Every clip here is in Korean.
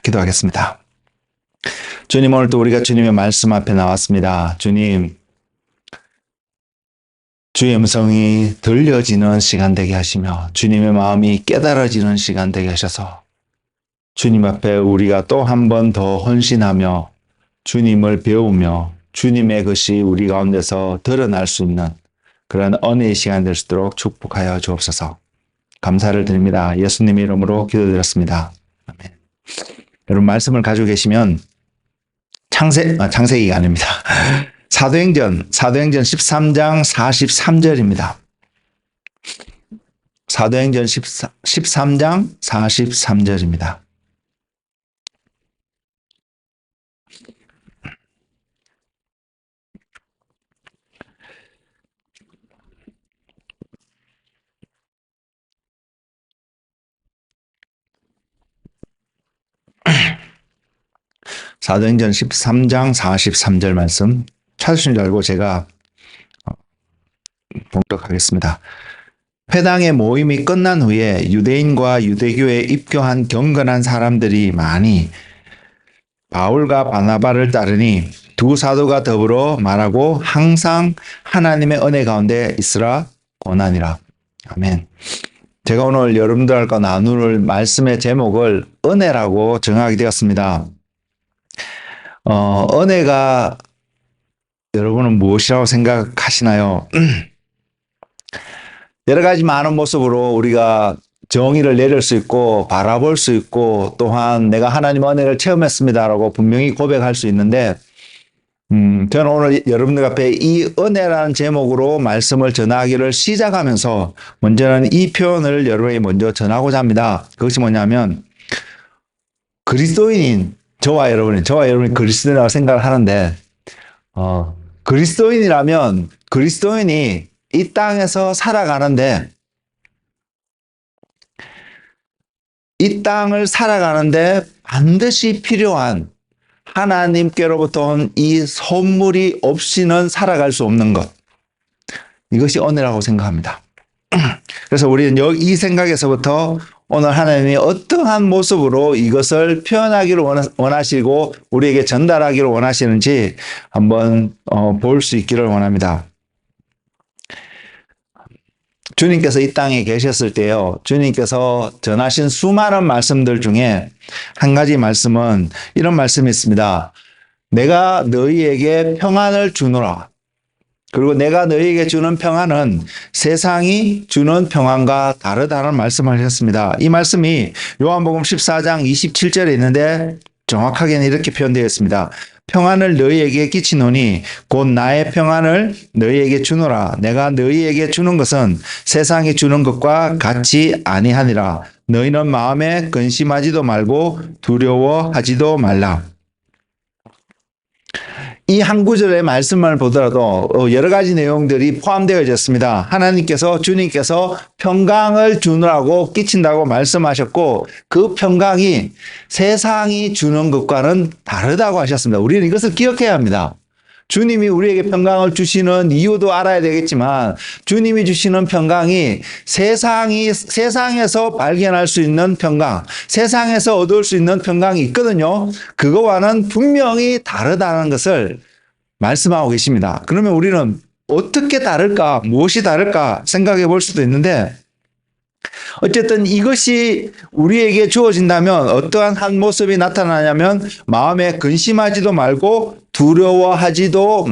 기도하겠습니다. 주님, 오늘 또 우리가 주님의 말씀 앞에 나왔습니다. 주님, 주의 음성이 들려지는 시간 되게 하시며 주님의 마음이 깨달아지는 시간 되게 하셔서 주님 앞에 우리가 또 한 번 더 헌신하며 주님을 배우며 주님의 것이 우리 가운데서 드러날 수 있는 그런 은혜의 시간 될 수 있도록 축복하여 주옵소서. 감사를 드립니다. 예수님의 이름으로 기도드렸습니다. 아멘. 여러분, 말씀을 가지고 계시면 창세기가 아닙니다. 사도행전 13장 43절입니다. 사도행전 13장 43절입니다. 사도행전 13장 43절 말씀 찾으신 줄 알고 제가 봉독하겠습니다. 회당의 모임이 끝난 후에 유대인과 유대교에 입교한 경건한 사람들이 많이 바울과 바나바를 따르니 두 사도가 더불어 말하고 항상 하나님의 은혜 가운데 있으라 권하니라. 아멘. 제가 오늘 여러분들과 나눌 말씀의 제목을 은혜라고 정하게 되었습니다. 은혜가 여러분은 무엇이라고 생각하시나요? 여러 가지 많은 모습으로 우리가 정의를 내릴 수 있고 바라볼 수 있고 또한 내가 하나님의 은혜를 체험했습니다라고 분명히 고백할 수 있는데 저는 오늘 여러분들 앞에 이 은혜라는 제목으로 말씀을 전하기를 시작하면서 먼저는 이 표현을 여러분에게 먼저 전하고자 합니다. 그것이 뭐냐면 그리스도인인 저와 여러분이 그리스도인이라고 생각을 하는데 그리스도인이라면 그리스도인이 이 땅에서 살아가는데 이 땅을 살아가는데 반드시 필요한 하나님께로부터 온 이 선물이 없이는 살아갈 수 없는 것. 이것이 은혜라고 생각합니다. 그래서 우리는 이 생각에서부터 오늘 하나님이 어떠한 모습으로 이것을 표현하기를 원하시고 우리에게 전달하기를 원하시는지 한번 볼 수 있기를 원합니다. 주님께서 이 땅에 계셨을 때요, 주님께서 전하신 수많은 말씀들 중에 한 가지 말씀은 이런 말씀이 있습니다. 내가 너희에게 평안을 주노라. 그리고 내가 너희에게 주는 평안은 세상이 주는 평안과 다르다는 말씀을 하셨습니다. 이 말씀이 요한복음 14장 27절에 있는데 정확하게는 이렇게 표현되어 있습니다. 평안을 너희에게 끼치노니 곧 나의 평안을 너희에게 주노라. 내가 너희에게 주는 것은 세상이 주는 것과 같이 아니하니라. 너희는 마음에 근심하지도 말고 두려워하지도 말라. 이 한 구절의 말씀을 보더라도 여러 가지 내용들이 포함되어 있습니다. 하나님께서 주님께서 평강을 주느라고 끼친다고 말씀하셨고 그 평강이 세상이 주는 것과는 다르다고 하셨습니다. 우리는 이것을 기억해야 합니다. 주님이 우리에게 평강을 주시는 이유도 알아야 되겠지만 주님이 주시는 평강이 세상에서 발견할 수 있는 평강, 세상에서 얻을 수 있는 평강이 있거든요. 그거와는 분명히 다르다는 것을 말씀하고 계십니다. 그러면 우리는 어떻게 다를까, 무엇이 다를까 생각해 볼 수도 있는데 어쨌든 이것이 우리에게 주어진다면 어떠한 한 모습이 나타나냐면 마음에 근심하지도 말고 두려워하지도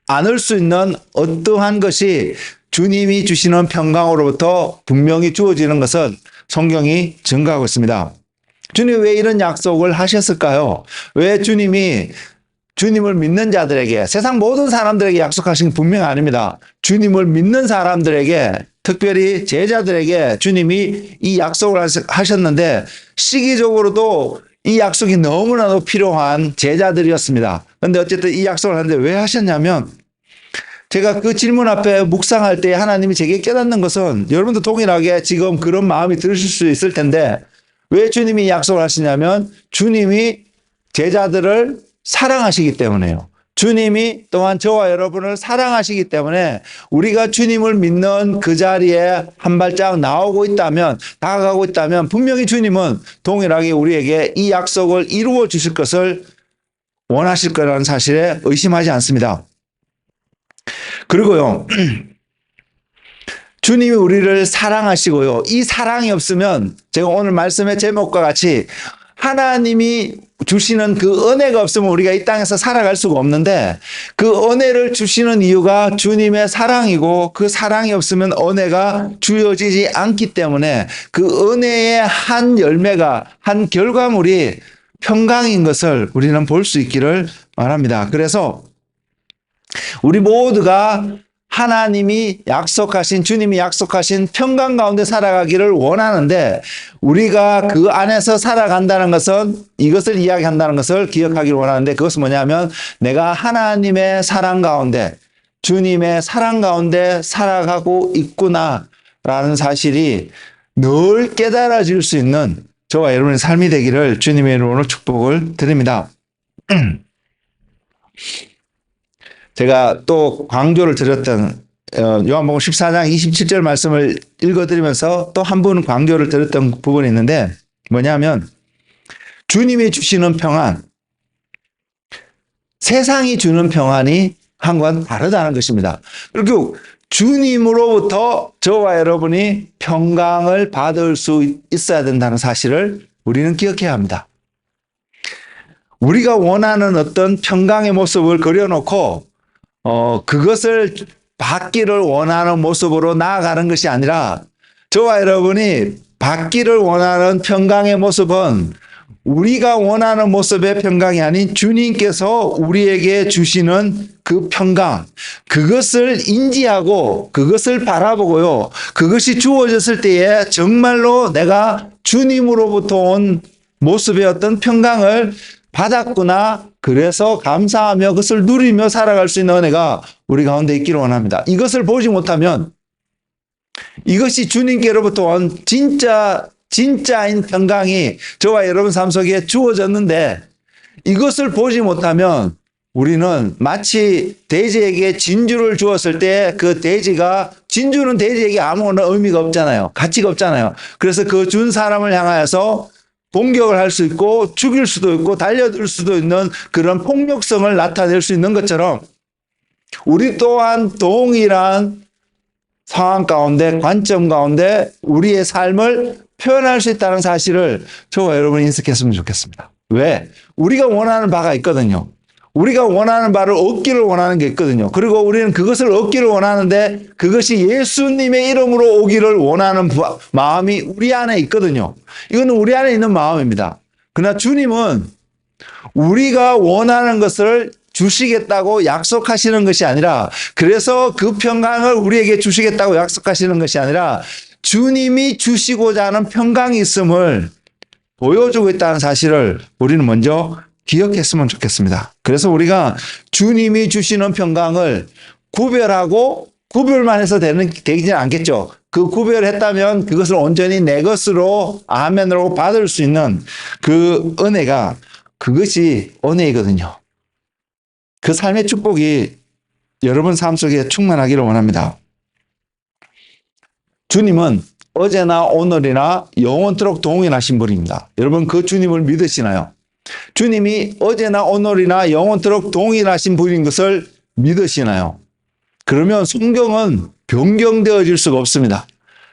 않을 수 있는 어떠한 것이 주님이 주시는 평강으로부터 분명히 주어지는 것은 성경이 증거하고 있습니다. 주님이 왜 이런 약속을 하셨을까요? 왜 주님을 믿는 자들에게, 세상 모든 사람들에게 약속하신 게 분명히 아닙니다. 주님을 믿는 사람들에게, 특별히 제자들에게 주님이 이 약속을 하셨는데 시기적으로도 이 약속이 너무나도 필요한 제자들이었습니다. 그런데 어쨌든 이 약속을 하는데 왜 하셨냐면 제가 그 질문 앞에 묵상할 때 하나님이 제게 깨닫는 것은 여러분도 동일하게 지금 그런 마음이 들으실 수 있을 텐데 왜 주님이 약속을 하시냐면 주님이 제자들을 사랑하시기 때문에요. 주님이 또한 저와 여러분을 사랑하시기 때문에 우리가 주님을 믿는 그 자리에 한 발짝 나오고 있다면, 다가가고 있다면 분명히 주님은 동일하게 우리에게 이 약속을 이루어 주실 것을 원하실 거라는 사실에 의심하지 않습니다. 그리고요, 주님이 우리를 사랑하시고요. 이 사랑이 없으면 제가 오늘 말씀의 제목과 같이 하나님이 주시는 그 은혜가 없으면 우리가 이 땅에서 살아갈 수가 없는데, 그 은혜를 주시는 이유가 주님의 사랑이고, 그 사랑이 없으면 은혜가 주어지지 않기 때문에 그 은혜의 한 열매가, 한 결과물이 평강인 것을 우리는 볼 수 있기를 바랍니다. 그래서 우리 모두가 하나님이 약속하신, 주님이 약속하신 평강 가운데 살아가기를 원하는데, 우리가 그 안에서 살아간다는 것은, 이것을 이야기한다는 것을 기억하기를 원하는데, 그것은 뭐냐면 내가 하나님의 사랑 가운데, 주님의 사랑 가운데 살아가고 있구나라는 사실이 늘 깨달아질 수 있는 저와 여러분의 삶이 되기를 주님의 이름으로 축복을 드립니다. 제가 또 강조를 드렸던 요한복음 14장 27절 말씀을 읽어드리면서 또 한 번 강조를 드렸던 부분이 있는데, 뭐냐면 주님이 주시는 평안, 세상이 주는 평안이 한건 다르다는 것입니다. 그리고 주님으로부터 저와 여러분이 평강을 받을 수 있어야 된다는 사실을 우리는 기억해야 합니다. 우리가 원하는 어떤 평강의 모습을 그려놓고 그것을 받기를 원하는 모습으로 나아가는 것이 아니라, 저와 여러분이 받기를 원하는 평강의 모습은 우리가 원하는 모습의 평강이 아닌 주님께서 우리에게 주시는 그 평강, 그것을 인지하고 그것을 바라보고요, 그것이 주어졌을 때에 정말로 내가 주님으로부터 온 모습의 어떤 평강을 받았구나, 그래서 감사하며 그것을 누리며 살아갈 수 있는 은혜가 우리 가운데 있기를 원합니다. 이것을 보지 못하면, 이것이 주님께로부터 온 진짜인 평강이 저와 여러분 삶 속에 주어졌는데, 이것을 보지 못하면 우리는 마치 돼지에게 진주를 주었을 때 그 돼지가, 진주는 돼지에게 아무런 의미가 없잖아요. 가치가 없잖아요. 그래서 그 준 사람을 향하여서 공격을 할 수 있고 죽일 수도 있고 달려들 수도 있는 그런 폭력성을 나타낼 수 있는 것처럼, 우리 또한 동일한 상황 가운데, 관점 가운데 우리의 삶을 표현할 수 있다는 사실을 저와 여러분이 인식했으면 좋겠습니다. 왜? 우리가 원하는 바가 있거든요. 우리가 원하는 바를 얻기를 원하는 게 있거든요. 그리고 우리는 그것을 얻기를 원하는데, 그것이 예수님의 이름으로 오기를 원하는 마음이 우리 안에 있거든요. 이거는 우리 안에 있는 마음입니다. 그러나 주님은 우리가 원하는 것을 주시겠다고 약속하시는 것이 아니라, 그래서 그 평강을 우리에게 주시겠다고 약속하시는 것이 아니라, 주님이 주시고자 하는 평강이 있음을 보여주고 있다는 사실을 우리는 먼저 기억했으면 좋겠습니다. 그래서 우리가 주님이 주시는 평강을 구별하고, 구별만 해서 되지는 않겠죠. 그 구별했다면 그것을 온전히 내 것으로, 아멘으로 받을 수 있는 그 은혜가, 그것이 은혜이거든요. 그 삶의 축복이 여러분 삶 속에 충만하기를 원합니다. 주님은 어제나 오늘이나 영원토록 동일하신 분입니다. 여러분, 그 주님을 믿으시나요? 주님이 어제나 오늘이나 영원토록 동일하신 분인 것을 믿으시나요? 그러면 성경은 변경되어질 수가 없습니다.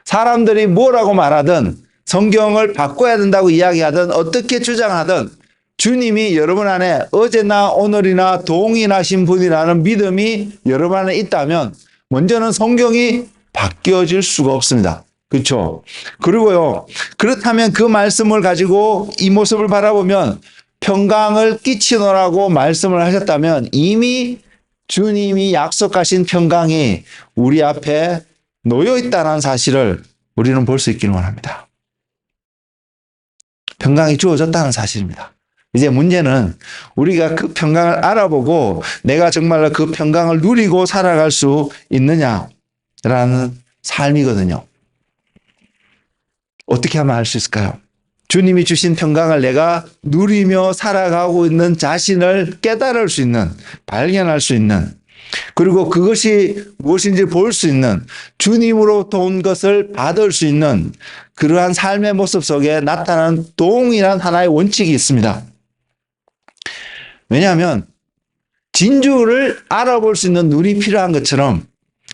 사람들이 뭐라고 말하든, 성경을 바꿔야 된다고 이야기하든, 어떻게 주장하든, 주님이 여러분 안에 어제나 오늘이나 동일하신 분이라는 믿음이 여러분 안에 있다면, 먼저는 성경이 바뀌어질 수가 없습니다. 그렇죠? 그리고요, 그렇다면 그 말씀을 가지고 이 모습을 바라보면, 평강을 끼치노라고 말씀을 하셨다면 이미 주님이 약속하신 평강이 우리 앞에 놓여 있다는 사실을 우리는 볼 수 있기를 원합니다. 평강이 주어졌다는 사실입니다. 이제 문제는 우리가 그 평강을 알아보고 내가 정말로 그 평강을 누리고 살아갈 수 있느냐라는 삶이거든요. 어떻게 하면 알 수 있을까요? 주님이 주신 평강을 내가 누리며 살아가고 있는 자신을 깨달을 수 있는, 발견할 수 있는, 그리고 그것이 무엇인지 볼 수 있는, 주님으로부터 온 것을 받을 수 있는 그러한 삶의 모습 속에 나타나는 동일한 하나의 원칙이 있습니다. 왜냐하면 진주를 알아볼 수 있는 눈이 필요한 것처럼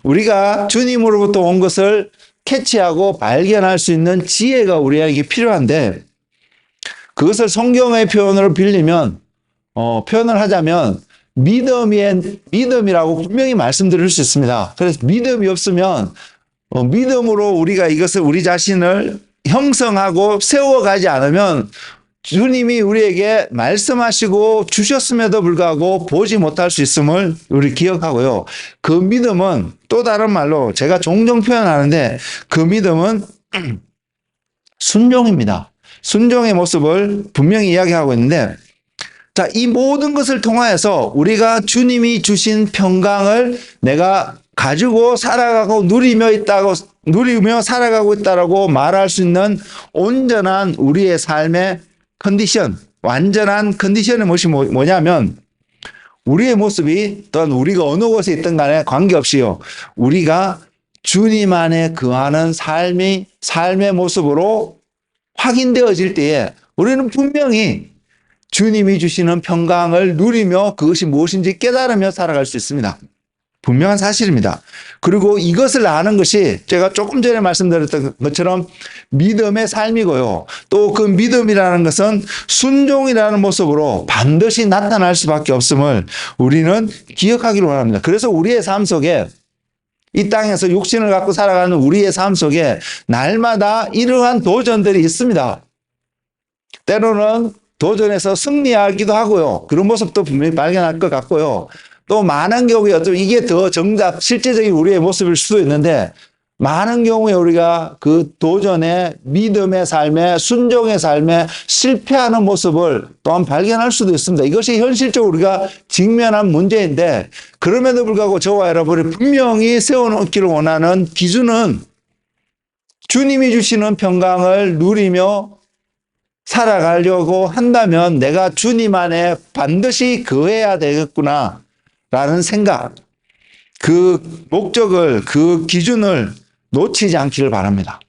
우리가 주님으로부터 온 것을 캐치하고 발견할 수 있는 지혜가 우리에게 필요한데, 그것을 성경의 표현으로 빌리면 표현을 하자면 믿음이라고 분명히 말씀드릴 수 있습니다. 그래서 믿음이 없으면 믿음으로 우리가 이것을 우리 자신을 형성하고 세워가지 않으면 주님이 우리에게 말씀하시고 주셨음에도 불구하고 보지 못할 수 있음을 우리 기억하고요. 그 믿음은 또 다른 말로 제가 종종 표현하는데 그 믿음은 순종입니다. 순종의 모습을 분명히 이야기하고 있는데, 자, 이 모든 것을 통하여서 우리가 주님이 주신 평강을 내가 가지고 살아가고 누리며 살아가고 있다라고 말할 수 있는 온전한 우리의 삶의 컨디션, 완전한 컨디션의 모습이 뭐냐면, 우리의 모습이 또한 우리가 어느 곳에 있든 간에 관계없이요, 우리가 주님 안에 거하는 삶의 모습으로 확인되어질 때에 우리는 분명히 주님이 주시는 평강을 누리며 그것이 무엇인지 깨달으며 살아갈 수 있습니다. 분명한 사실입니다. 그리고 이것을 아는 것이 제가 조금 전에 말씀드렸던 것처럼 믿음의 삶이고요. 또 그 믿음이라는 것은 순종이라는 모습으로 반드시 나타날 수밖에 없음을 우리는 기억하기를 원합니다. 그래서 우리의 삶 속에, 이 땅에서 육신을 갖고 살아가는 우리의 삶 속에 날마다 이러한 도전들이 있습니다. 때로는 도전에서 승리하기도 하고요. 그런 모습도 분명히 발견할 것 같고요. 또 많은 경우에 이게 더 정답, 실제적인 우리의 모습일 수도 있는데, 많은 경우에 우리가 그 도전의 믿음의 삶에, 순종의 삶에 실패하는 모습을 또한 발견할 수도 있습니다. 이것이 현실적으로 우리가 직면한 문제인데, 그럼에도 불구하고 저와 여러분이 분명히 세워놓기를 원하는 기준은 주님이 주시는 평강을 누리며 살아가려고 한다면 내가 주님 안에 반드시 거해야 되겠구나 라는 생각, 그 목적을, 그 기준을 놓치지 않기를 바랍니다.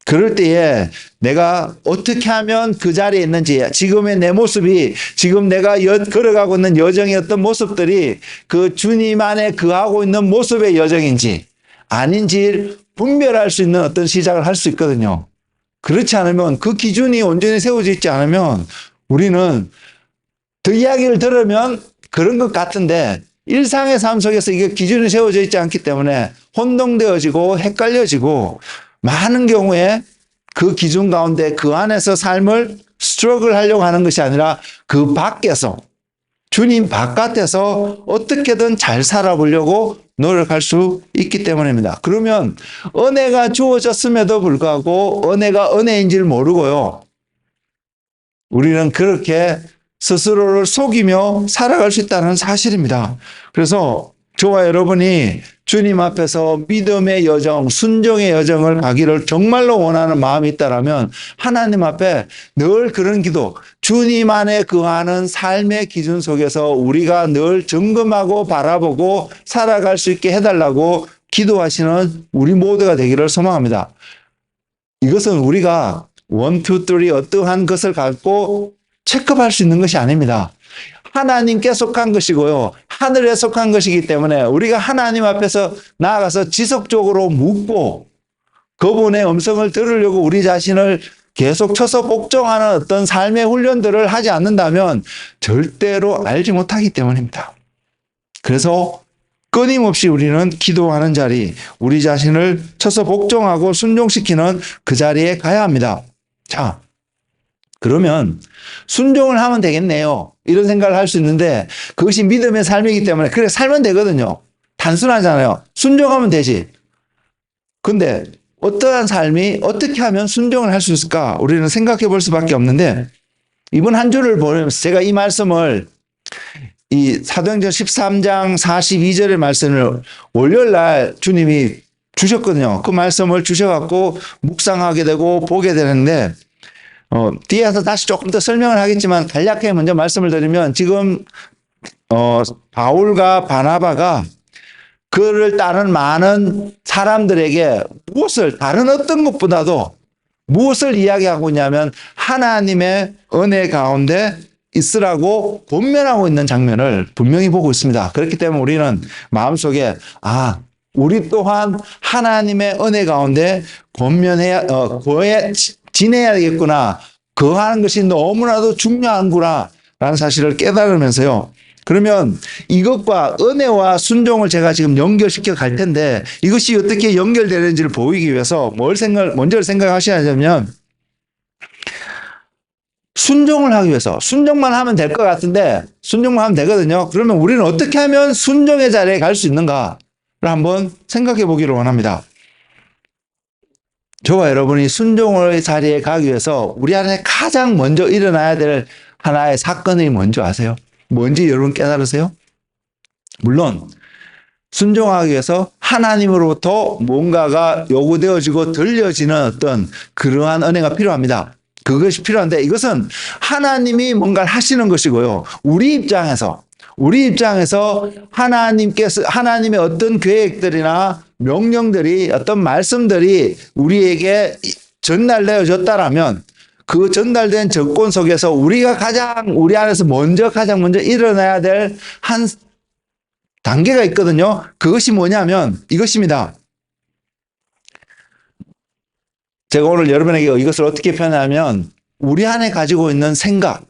그럴 때에 내가 어떻게 하면 그 자리에 있는지, 지금의 내 모습이, 지금 내가 걸어가고 있는 여정의 어떤 모습들이 그 주님 안에 거하고 있는 모습의 여정인지 아닌지 분별할 수 있는 어떤 시작을 할 수 있거든요. 그렇지 않으면, 그 기준이 온전히 세워져 있지 않으면 우리는 그 이야기를 들으면 그런 것 같은데 일상의 삶 속에서 이게 기준이 세워져 있지 않기 때문에 혼동되어지고 헷갈려지고, 많은 경우에 그 기준 가운데 그 안에서 삶을 스트러글 하려고 하는 것이 아니라 그 밖에서, 주님 바깥에서 어떻게든 잘 살아보려고 노력할 수 있기 때문입니다. 그러면 은혜가 주어졌음에도 불구하고 은혜가 은혜인지를 모르고요, 우리는 그렇게 스스로를 속이며 살아갈 수 있다는 사실입니다. 그래서 저와 여러분이 주님 앞에서 믿음의 여정, 순종의 여정을 가기를 정말로 원하는 마음이 있다면 하나님 앞에 늘 그런 기도, 주님 안에 거하는 삶의 기준 속에서 우리가 늘 점검하고 바라보고 살아갈 수 있게 해달라고 기도하시는 우리 모두가 되기를 소망합니다. 이것은 우리가 1, 2, 3 어떠한 것을 갖고 체크할 수 있는 것이 아닙니다. 하나님께 속한 것이고요, 하늘에 속한 것이기 때문에 우리가 하나님 앞에서 나아가서 지속적으로 묻고 그분의 음성을 들으려고 우리 자신을 계속 쳐서 복종하는 어떤 삶의 훈련들을 하지 않는다면 절대로 알지 못하기 때문입니다. 그래서 끊임없이 우리는 기도하는 자리, 우리 자신을 쳐서 복종하고 순종시키는 그 자리에 가야 합니다. 자, 그러면 순종을 하면 되겠네요, 이런 생각을 할 수 있는데, 그것이 믿음의 삶이기 때문에 그래 살면 되거든요. 단순하잖아요. 순종하면 되지. 근데 어떠한 삶이 어떻게 하면 순종을 할 수 있을까 우리는 생각해 볼 수밖에 없는데, 이번 한 주를 보면서 제가 이 말씀을, 이 사도행전 13장 42절의 말씀을 월요일 날 주님이 주셨거든요. 그 말씀을 주셔갖고 묵상하게 되고 보게 되는데, 뒤에서 다시 조금 더 설명을 하겠지만 간략하게 먼저 말씀을 드리면 지금 바울과 바나바가 그를 따른 많은 사람들에게 무엇을 다른 어떤 것보다도 무엇을 이야기하고 있냐면 하나님의 은혜 가운데 있으라고 권면하고 있는 장면을 분명히 보고 있습니다. 그렇기 때문에 우리는 마음속에 우리 또한 하나님의 은혜 가운데 지내야 되겠구나. 거하는 것이 너무나도 중요한구나 라는 사실을 깨달으면서요. 그러면 이것과 은혜와 순종을 제가 지금 연결시켜 갈 텐데 이것이 어떻게 연결되는지를 보이기 위해서 먼저 생각하셔야 되면 순종을 하기 위해서 순종만 하면 될 것 같은데 순종만 하면 되거든요. 그러면 우리는 어떻게 하면 순종의 자리에 갈 수 있는가를 한번 생각해 보기를 원합니다. 저와 여러분이 순종의 자리에 가기 위해서 우리 안에 가장 먼저 일어나야 될 하나의 사건이 뭔지 아세요? 뭔지 여러분 깨달으세요? 물론 순종하기 위해서 하나님으로부터 뭔가가 요구되어지고 들려지는 어떤 그러한 은혜가 필요합니다. 그것이 필요한데 이것은 하나님이 뭔가를 하시는 것이고요. 우리 입장에서 하나님의 어떤 계획들이나 명령들이 어떤 말씀들이 우리에게 전달되어졌다라면 그 전달된 정권 속에서 우리 안에서 가장 먼저 일어나야 될 한 단계가 있거든요. 그것이 뭐냐면 이것입니다. 제가 오늘 여러분에게 이것을 어떻게 표현하면 우리 안에 가지고 있는 생각,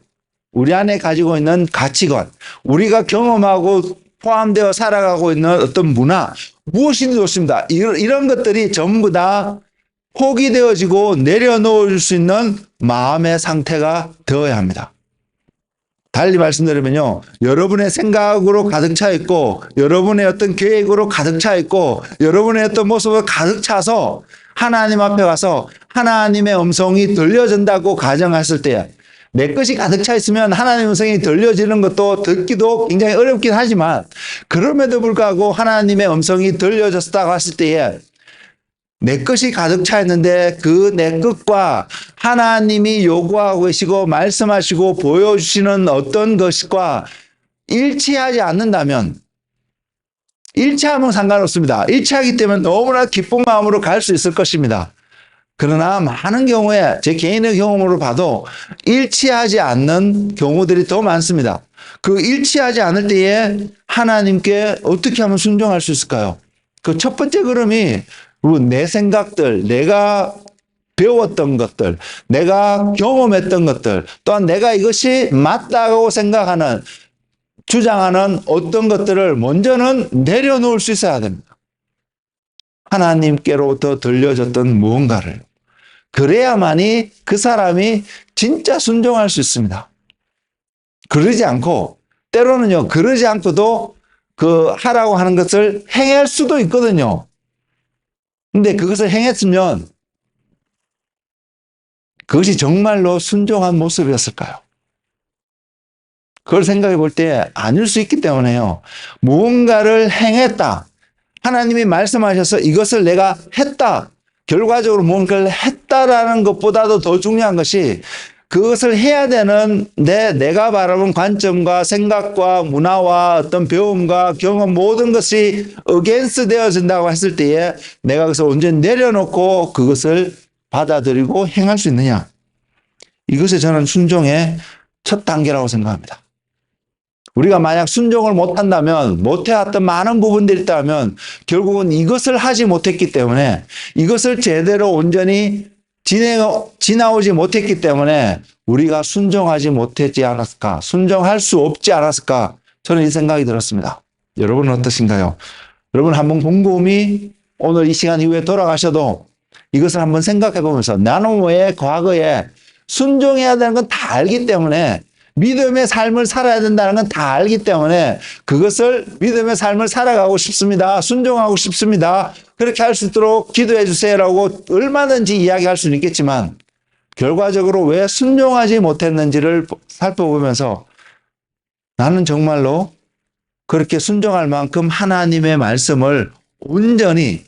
우리 안에 가지고 있는 가치관, 우리가 경험하고 포함되어 살아가고 있는 어떤 문화, 무엇이든 좋습니다. 이런 것들이 전부 다 포기되어지고 내려놓을 수 있는 마음의 상태가 되어야 합니다. 달리 말씀드리면요, 여러분의 생각으로 가득 차 있고 여러분의 어떤 계획으로 가득 차 있고 여러분의 어떤 모습으로 가득 차서 하나님 앞에 가서 하나님의 음성이 들려진다고 가정했을 때 내 것이 가득 차 있으면 하나님의 음성이 들려지는 것도 듣기도 굉장히 어렵긴 하지만 그럼에도 불구하고 하나님의 음성이 들려졌다고 했을 때에 내 것이 가득 차 있는데 그 내 것과 하나님이 요구하고 계시고 말씀하시고 보여주시는 어떤 것과 일치하지 않는다면 일치하면 상관없습니다. 일치하기 때문에 너무나 기쁜 마음으로 갈 수 있을 것입니다. 그러나 많은 경우에 제 개인의 경험으로 봐도 일치하지 않는 경우들이 더 많습니다. 그 일치하지 않을 때에 하나님께 어떻게 하면 순종할 수 있을까요? 그 첫 번째 걸음이 내 생각들, 내가 배웠던 것들, 내가 경험했던 것들, 또한 내가 이것이 맞다고 생각하는, 주장하는 어떤 것들을 먼저는 내려놓을 수 있어야 됩니다. 하나님께로부터 들려졌던 무언가를. 그래야만이 그 사람이 진짜 순종할 수 있습니다. 그러지 않고, 때로는요, 그러지 않고도 그 하라고 하는 것을 행할 수도 있거든요. 근데 그것을 행했으면 그것이 정말로 순종한 모습이었을까요? 그걸 생각해 볼 때 아닐 수 있기 때문에요. 무언가를 행했다. 하나님이 말씀하셔서 이것을 내가 했다. 결과적으로 무언가를 했다라는 것보다도 더 중요한 것이 그것을 해야 되는데 내가 바라본 관점과 생각과 문화와 어떤 배움과 경험 모든 것이 어게인스 되어진다고 했을 때에 내가 그것을 온전히 내려놓고 그것을 받아들이고 행할 수 있느냐. 이것이 저는 순종의 첫 단계라고 생각합니다. 우리가 만약 순종을 못한다면, 못해왔던 많은 부분들이 있다면 결국은 이것을 하지 못했기 때문에 이것을 제대로 온전히 지나오지 못했기 때문에 우리가 순종하지 못했지 않았을까, 순종할 수 없지 않았을까, 저는 이 생각이 들었습니다. 여러분은 어떠신가요? 여러분 한번 곰곰이 오늘 이 시간 이후에 돌아가셔도 이것을 한번 생각해 보면서 나는 왜 과거에 순종해야 되는 건 다 알기 때문에 믿음의 삶을 살아야 된다는 건 다 알기 때문에 그것을 믿음의 삶을 살아가고 싶습니다. 순종하고 싶습니다. 그렇게 할 수 있도록 기도해 주세요라고 얼마든지 이야기할 수는 있겠지만 결과적으로 왜 순종하지 못했는지를 살펴보면서 나는 정말로 그렇게 순종할 만큼 하나님의 말씀을 온전히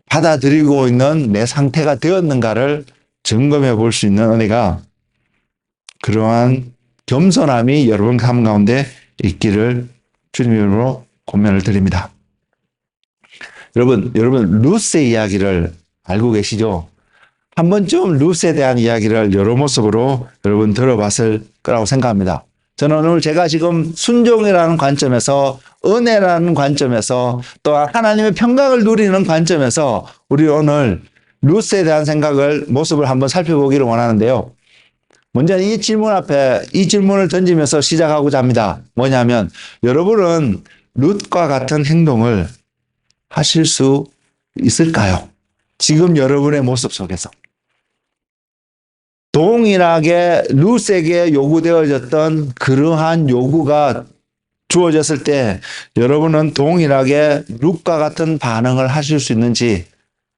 받아들이고 있는 내 상태가 되었는가를 점검해 볼 수 있는 은혜가 그러한 겸손함이 여러분 삶 가운데 있기를 주님의 이름으로 권면을 드립니다. 여러분 룻의 이야기를 알고 계시죠? 한 번쯤 룻에 대한 이야기를 여러 모습으로 여러분 들어봤을 거라고 생각합니다. 저는 오늘 제가 지금 순종이라는 관점에서 은혜라는 관점에서 또한 하나님의 평강을 누리는 관점에서 우리 오늘 룻에 대한 모습을 한번 살펴보기를 원하는데요. 먼저 이 질문을 던지면서 시작하고자 합니다. 뭐냐면 여러분은 룻과 같은 행동을 하실 수 있을까요? 지금 여러분의 모습 속에서. 동일하게 룻에게 요구되어졌던 그러한 요구가 주어졌을 때 여러분은 동일하게 룻과 같은 반응을 하실 수 있는지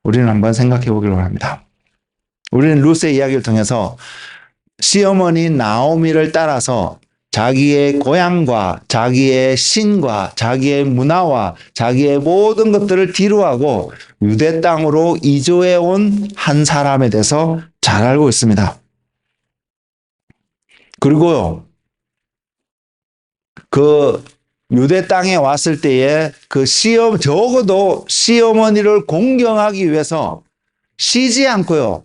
우리는 한번 생각해 보기로 합니다. 우리는 룻의 이야기를 통해서 시어머니 나오미를 따라서 자기의 고향과 자기의 신과 자기의 문화와 자기의 모든 것들을 뒤로하고 유대 땅으로 이주해 온 한 사람에 대해서 잘 알고 있습니다. 그리고 그 유대 땅에 왔을 때에 적어도 시어머니를 공경하기 위해서 쉬지 않고요.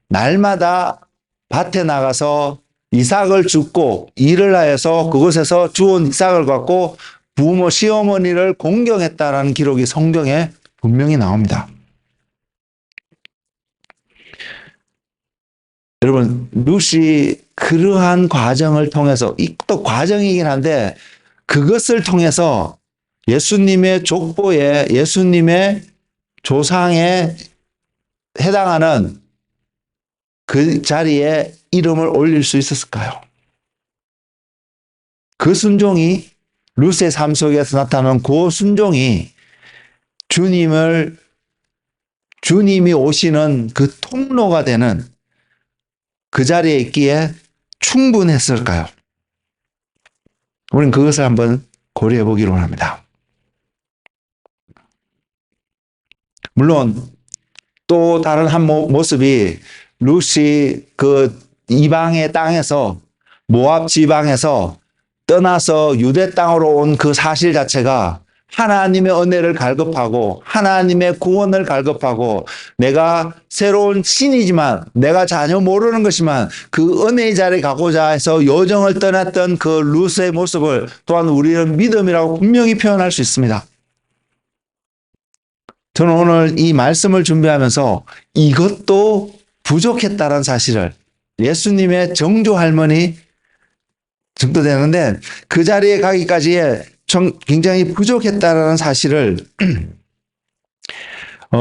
날마다 밭에 나가서 이삭을 줍고 일을 하여서 그곳에서 주온 이삭을 갖고 시어머니를 공경했다라는 기록이 성경에 분명히 나옵니다. 여러분, 룻이 그러한 과정을 통해서, 또 과정이긴 한데 그것을 통해서 예수님의 족보에, 예수님의 조상에 해당하는 그 자리에 이름을 올릴 수 있었을까요? 그 순종이, 룻의 삶 속에서 나타나는 그 순종이 주님이 오시는 그 통로가 되는 그 자리에 있기에 충분했을까요? 우리는 그것을 한번 고려해 보기로 합니다. 물론 또 다른 한 모습이 룻이 그 이방의 땅에서 모압 지방에서 떠나서 유대 땅으로 온 그 사실 자체가 하나님의 은혜를 갈급하고 하나님의 구원을 갈급하고 내가 새로운 신이지만 내가 전혀 모르는 것이지만 그 은혜의 자리에 가고자 해서 여정을 떠났던 그 룻의 모습을 또한 우리는 믿음이라고 분명히 표현할 수 있습니다. 저는 오늘 이 말씀을 준비하면서 이것도 부족했다는 사실을, 예수님의 정조 할머니 정도 되는데 그 자리에 가기까지에 굉장히 부족했다는 사실을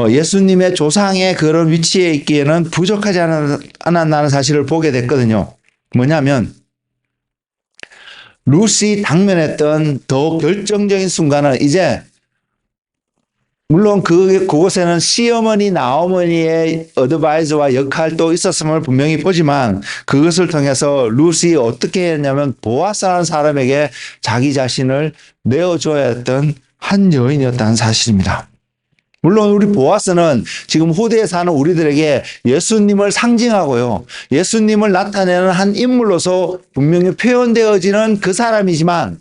예수님의 조상의 그런 위치에 있기에는 부족하지 않았다는 사실을 보게 됐거든요. 뭐냐면 룻이 당면했던 더 결정적인 순간은 이제 물론 그곳에는 시어머니, 나어머니의 어드바이저와 역할도 있었음을 분명히 보지만 그것을 통해서 룻이 어떻게 했냐면 보아스라는 사람에게 자기 자신을 내어줘야 했던 한 여인이었다는 사실입니다. 물론 우리 보아스는 지금 후대에 사는 우리들에게 예수님을 상징하고요. 예수님을 나타내는 한 인물로서 분명히 표현되어지는 그 사람이지만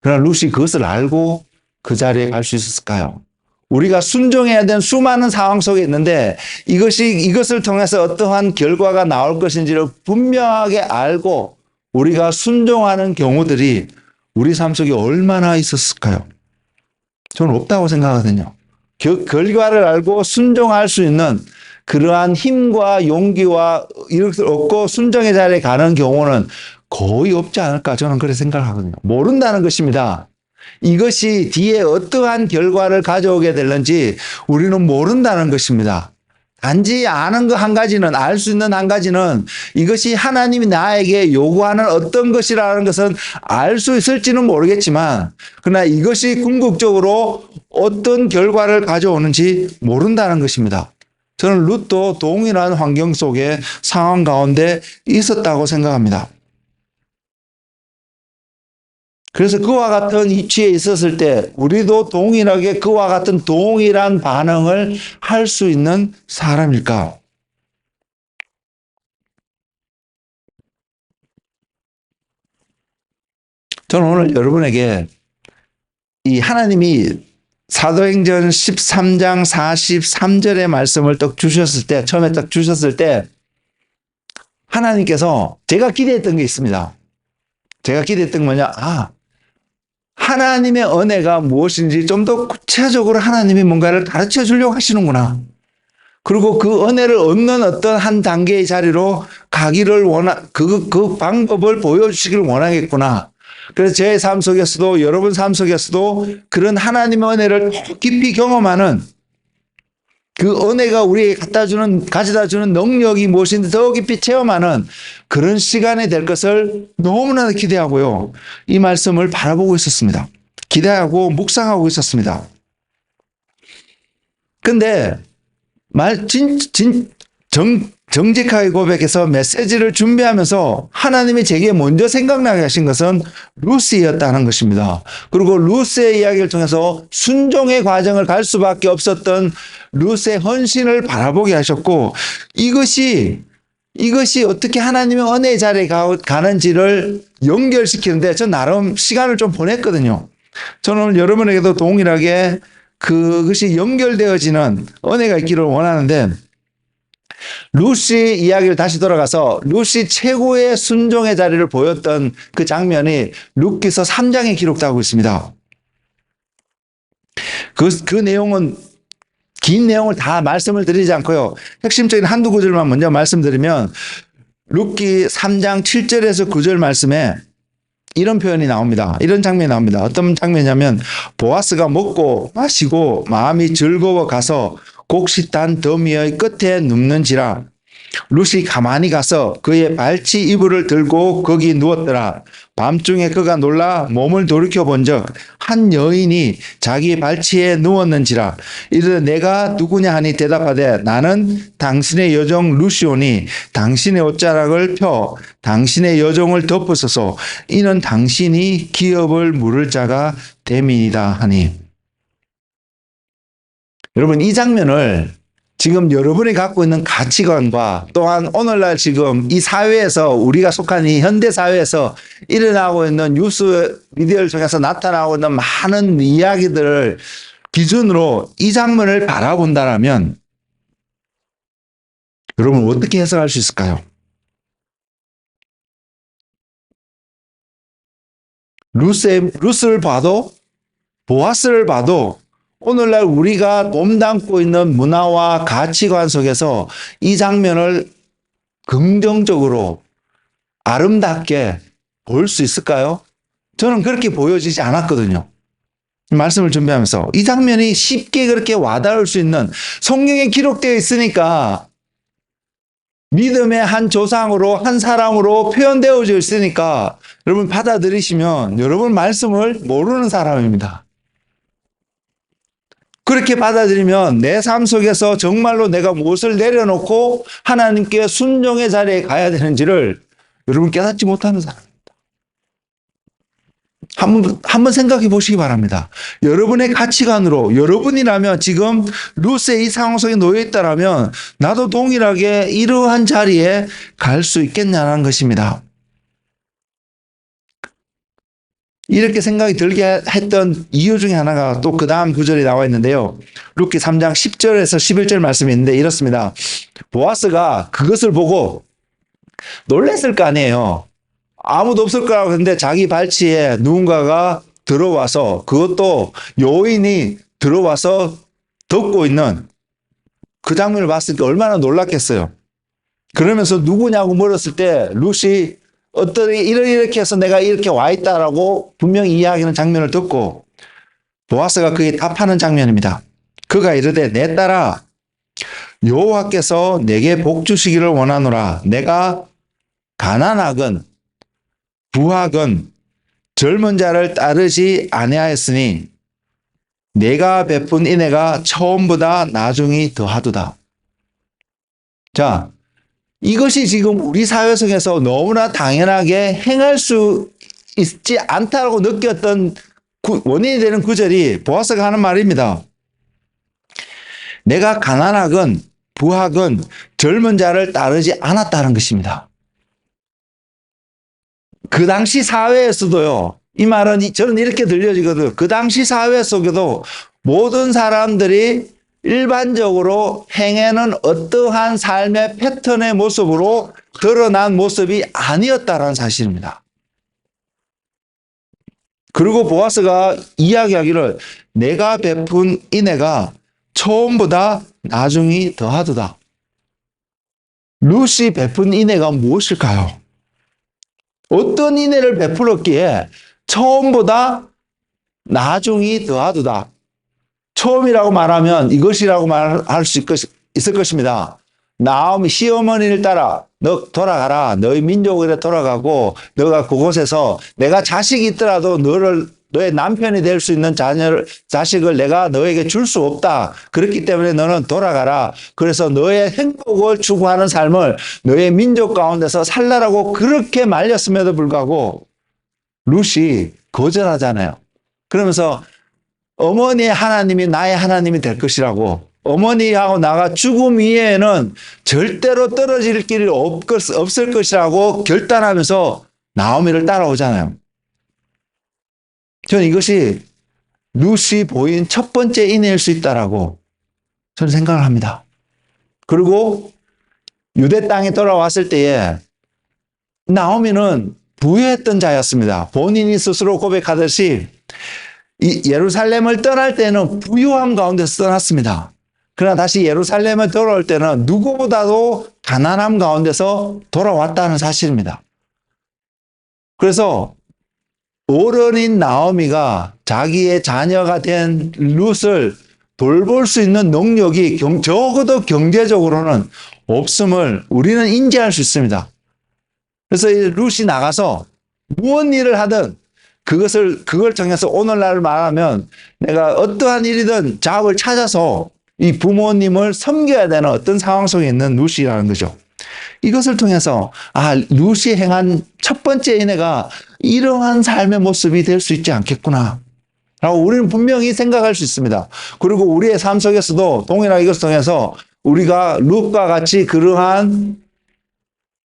그러나 룻이 그것을 알고 그 자리에 갈 수 있었을까요? 우리가 순종해야 되는 수많은 상황 속에 있는데 이것을 통해서 어떠한 결과가 나올 것인지를 분명하게 알고 우리가 순종하는 경우들이 우리 삶 속에 얼마나 있었을까요? 저는 없다고 생각하거든요. 결과를 알고 순종할 수 있는 그러한 힘과 용기와 이렇게 얻고 순종의 자리에 가는 경우는 거의 없지 않을까 저는 그렇게 생각하거든요. 모른다는 것입니다. 이것이 뒤에 어떠한 결과를 가져오게 될는지 우리는 모른다는 것입니다. 단지 아는 거 한 가지는, 알 수 있는 한 가지는 이것이 하나님이 나에게 요구하는 어떤 것이라는 것은 알 수 있을지는 모르겠지만 그러나 이것이 궁극적으로 어떤 결과를 가져오는지 모른다는 것입니다. 저는 룻도 동일한 환경 속에 상황 가운데 있었다고 생각합니다. 그래서 그와 같은 위치에 있었을 때 우리도 동일하게 그와 같은 동일한 반응을 할 수 있는 사람일까? 저는 오늘 여러분에게 이 하나님이 사도행전 13장 43절의 말씀을 딱 주셨을 때, 처음에 딱 주셨을 때 하나님께서 제가 기대했던 게 있습니다. 제가 기대했던 게 뭐냐? 하나님의 은혜가 무엇인지 좀 더 구체적으로 하나님이 뭔가를 가르쳐 주려고 하시는구나. 그리고 그 은혜를 얻는 어떤 한 단계의 자리로 가기를 그 방법을 보여주시기를 원하겠구나. 그래서 제 삶 속에서도 여러분 삶 속에서도 그런 하나님의 은혜를 깊이 경험하는 그 은혜가 우리에게 가져다 주는 능력이 무엇인지 더 깊이 체험하는 그런 시간이 될 것을 너무나 기대하고요. 이 말씀을 바라보고 있었습니다. 기대하고 묵상하고 있었습니다. 근데 정직하게 고백해서 메시지를 준비하면서 하나님이 제게 먼저 생각나게 하신 것은 루시였다는 것입니다. 그리고 루스의 이야기를 통해서 순종의 과정을 갈 수밖에 없었던 루스의 헌신을 바라보게 하셨고 이것이 어떻게 하나님의 은혜의 자리에 가는지를 연결시키는데 저 나름 시간을 좀 보냈거든요. 저는 오늘 여러분에게도 동일하게 그것이 연결되어지는 은혜가 있기를 원하는데 루시 이야기를 다시 돌아가서 루시 최고의 순종의 자리를 보였던 그 장면이 룻기서 3장에 기록되고 있습니다. 그 내용은 긴 내용을 다 말씀을 드리지 않고요. 핵심적인 한두 구절만 먼저 말씀드리면 룻기 3장 7절에서 9절 말씀에 이런 표현이 나옵니다. 이런 장면이 나옵니다. 어떤 장면이냐면 보아스가 먹고 마시고 마음이 즐거워 가서 곡식단 더미의 끝에 눕는지라 룻이 가만히 가서 그의 발치 이불을 들고 거기 누웠더라. 밤중에 그가 놀라 몸을 돌이켜 본즉 한 여인이 자기 발치에 누웠는지라. 이르되 내가 누구냐 하니 대답하되 나는 당신의 여종 루시오니 당신의 옷자락을 펴 당신의 여종을 덮으소서. 이는 당신이 기업을 물을 자가 됨이니이다 하니. 여러분 이 장면을 지금 여러분이 갖고 있는 가치관과 또한 오늘날 지금 이 사회에서 우리가 속한 이 현대 사회에서 일어나고 있는 뉴스 미디어를 통해서 나타나고 있는 많은 이야기들을 기준으로 이 장면을 바라본다면 여러분 어떻게 해석할 수 있을까요? 루스를 봐도 보아스를 봐도 오늘날 우리가 몸담고 있는 문화와 가치관 속에서 이 장면을 긍정적으로 아름답게 볼 수 있을까요? 저는 그렇게 보여지지 않았거든요. 말씀을 준비하면서 이 장면이 쉽게 그렇게 와닿을 수 있는 성경에 기록되어 있으니까 믿음의 한 조상으로 한 사람으로 표현되어져 있으니까 여러분 받아들이시면 여러분 말씀을 모르는 사람입니다. 그렇게 받아들이면 내 삶 속에서 정말로 내가 무엇을 내려놓고 하나님께 순종의 자리에 가야 되는지를 여러분 깨닫지 못하는 사람입니다. 한번 생각해 보시기 바랍니다. 여러분의 가치관으로 여러분이라면 지금 루스의 이 상황 속에 놓여 있다라면 나도 동일하게 이러한 자리에 갈 수 있겠냐는 것입니다. 이렇게 생각이 들게 했던 이유 중에 하나가 또 그 다음 구절이 나와 있는데요. 룻기 3장 10절에서 11절 말씀이 있는데 이렇습니다. 보아스가 그것을 보고 놀랬을 거 아니에요. 아무도 없을 거라고 했는데 자기 발치에 누군가가 들어와서 그것도 여인이 들어와서 덮고 있는 그 장면을 봤을 때 얼마나 놀랐겠어요. 그러면서 누구냐고 물었을 때 룻이 이렇게 해서 내가 이렇게 와 있다라고 분명히 이야기하는 장면을 듣고 보아스가 그에 답하는 장면입니다. 그가 이르되 내 딸아 여호와께서 내게 복 주시기를 원하노라. 내가 가난하건 부하건 젊은 자를 따르지 아니하였으니 내가 베푼 인애가 처음보다 나중이 더하도다. 자, 이것이 지금 우리 사회 속에서 너무나 당연하게 행할 수 있지 않다라고 느꼈던 원인이 되는 구절이 보아스가 하는 말입니다. 내가 가난하건 부하건 젊은 자를 따르지 않았다는 것입니다. 그 당시 사회에서도요, 이 말은 저는 이렇게 들려지거든요. 그 당시 사회 속에도 모든 사람들이 일반적으로 행해는 어떠한 삶의 패턴의 모습으로 드러난 모습이 아니었다는 사실입니다. 그리고 보아스가 이야기하기를 내가 베푼 인애가 처음보다 나중이 더하도다. 룻이 베푼 인애가 무엇일까요? 어떤 인애를 베풀었기에 처음보다 나중이 더하도다. 처음이라고 말하면 이것이라고 말할 수 있을 것입니다. 나오미 시어머니를 따라 너 돌아가라. 너희 민족으로 돌아가고 너가 그곳에서 내가 자식이 있더라도 너의 남편이 될 수 있는 자식을 내가 너에게 줄 수 없다. 그렇기 때문에 너는 돌아가라. 그래서 너의 행복을 추구하는 삶을 너의 민족 가운데서 살라라고 그렇게 말렸음에도 불구하고 룻이 거절하잖아요. 그러면서 어머니의 하나님이 나의 하나님이 될 것이라고, 어머니하고 나가 죽음 이외에는 절대로 떨어질 길이 없을 것이라고 결단하면서 나오미를 따라오잖아요. 저는 이것이 룻이 보인 첫 번째 인애일 수 있다라고 저는 생각을 합니다. 그리고 유대 땅에 돌아왔을 때에 나오미는 부유했던 자였습니다. 본인이 스스로 고백하듯이 이 예루살렘을 떠날 때는 부유함 가운데서 떠났습니다. 그러나 다시 예루살렘에 돌아올 때는 누구보다도 가난함 가운데서 돌아왔다는 사실입니다. 그래서 어른인 나오미가 자기의 자녀가 된 룻을 돌볼 수 있는 능력이 적어도 경제적으로는 없음을 우리는 인지할 수 있습니다. 그래서 이 룻이 나가서 무슨 일을 하든 그걸 통해서 오늘날 말하면 내가 어떠한 일이든 작업을 찾아서 이 부모님을 섬겨야 되는 어떤 상황 속에 있는 룻이라는 거죠. 이것을 통해서 룻이 행한 첫 번째 인애가 이러한 삶의 모습이 될 수 있지 않겠구나 라고 우리는 분명히 생각할 수 있습니다. 그리고 우리의 삶 속에서도 동일하게 이것을 통해서 우리가 룻과 같이 그러한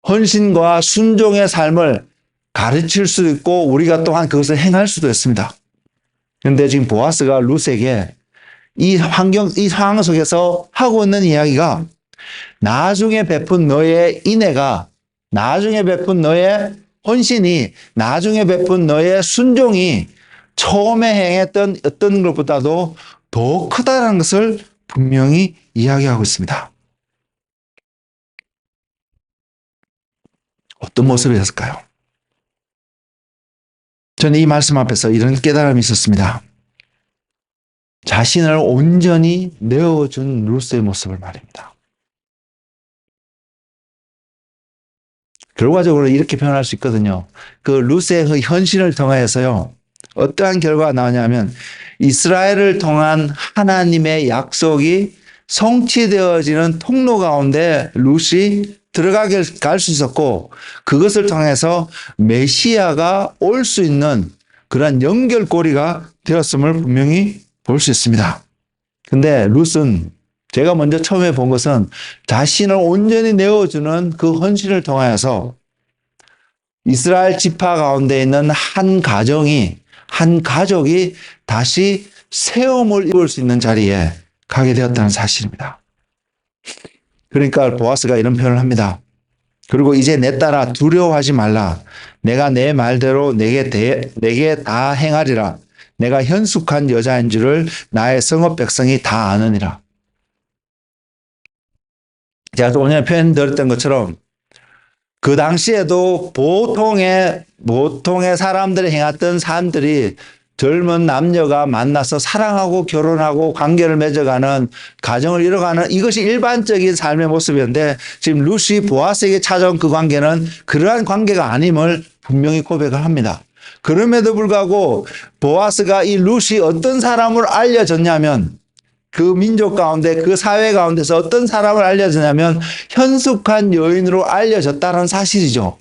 헌신과 순종의 삶을 가르칠 수도 있고 우리가 또한 그것을 행할 수도 있습니다. 그런데 지금 보아스가 룻에게 이 상황 속에서 하고 있는 이야기가 나중에 베푼 너의 인애가, 나중에 베푼 너의 헌신이, 나중에 베푼 너의 순종이 처음에 행했던 어떤 것보다도 더 크다는 것을 분명히 이야기하고 있습니다. 어떤 모습이었을까요? 저는 이 말씀 앞에서 이런 깨달음이 있었습니다. 자신을 온전히 내어준 룻의 모습을 말입니다. 결과적으로 이렇게 표현할 수 있거든요. 그 룻의 그 헌신을 통하여서요, 어떠한 결과가 나오냐면 이스라엘을 통한 하나님의 약속이 성취되어지는 통로 가운데 룻이 갈 수 있었고, 그것을 통해서 메시아가 올 수 있는 그런 연결고리가 되었음을 분명히 볼 수 있습니다. 근데 룻은 제가 먼저 처음에 본 것은 자신을 온전히 내어주는 그 헌신을 통하여서 이스라엘 지파 가운데 있는 한 가족이 다시 세움을 입을 수 있는 자리에 가게 되었다는 사실입니다. 그러니까 보아스가 이런 표현을 합니다. 그리고 이제 내 딸아 두려워하지 말라. 내가 내 말대로 내게 다 행하리라. 내가 현숙한 여자인 줄을 나의 성읍 백성이 다 아느니라. 제가 오늘 표현드렸던 것처럼 그 당시에도 보통의 사람들이 행했던 삶들이 젊은 남녀가 만나서 사랑하고 결혼하고 관계를 맺어가는, 가정을 이뤄가는, 이것이 일반적인 삶의 모습이었는데 지금 룻이 보아스에게 찾아온 그 관계는 그러한 관계가 아님을 분명히 고백을 합니다. 그럼에도 불구하고 보아스가 이 룻이 어떤 사람을 알려졌냐면, 그 민족 가운데, 그 사회 가운데서 어떤 사람을 알려졌냐면 현숙한 여인으로 알려졌다는 사실이죠.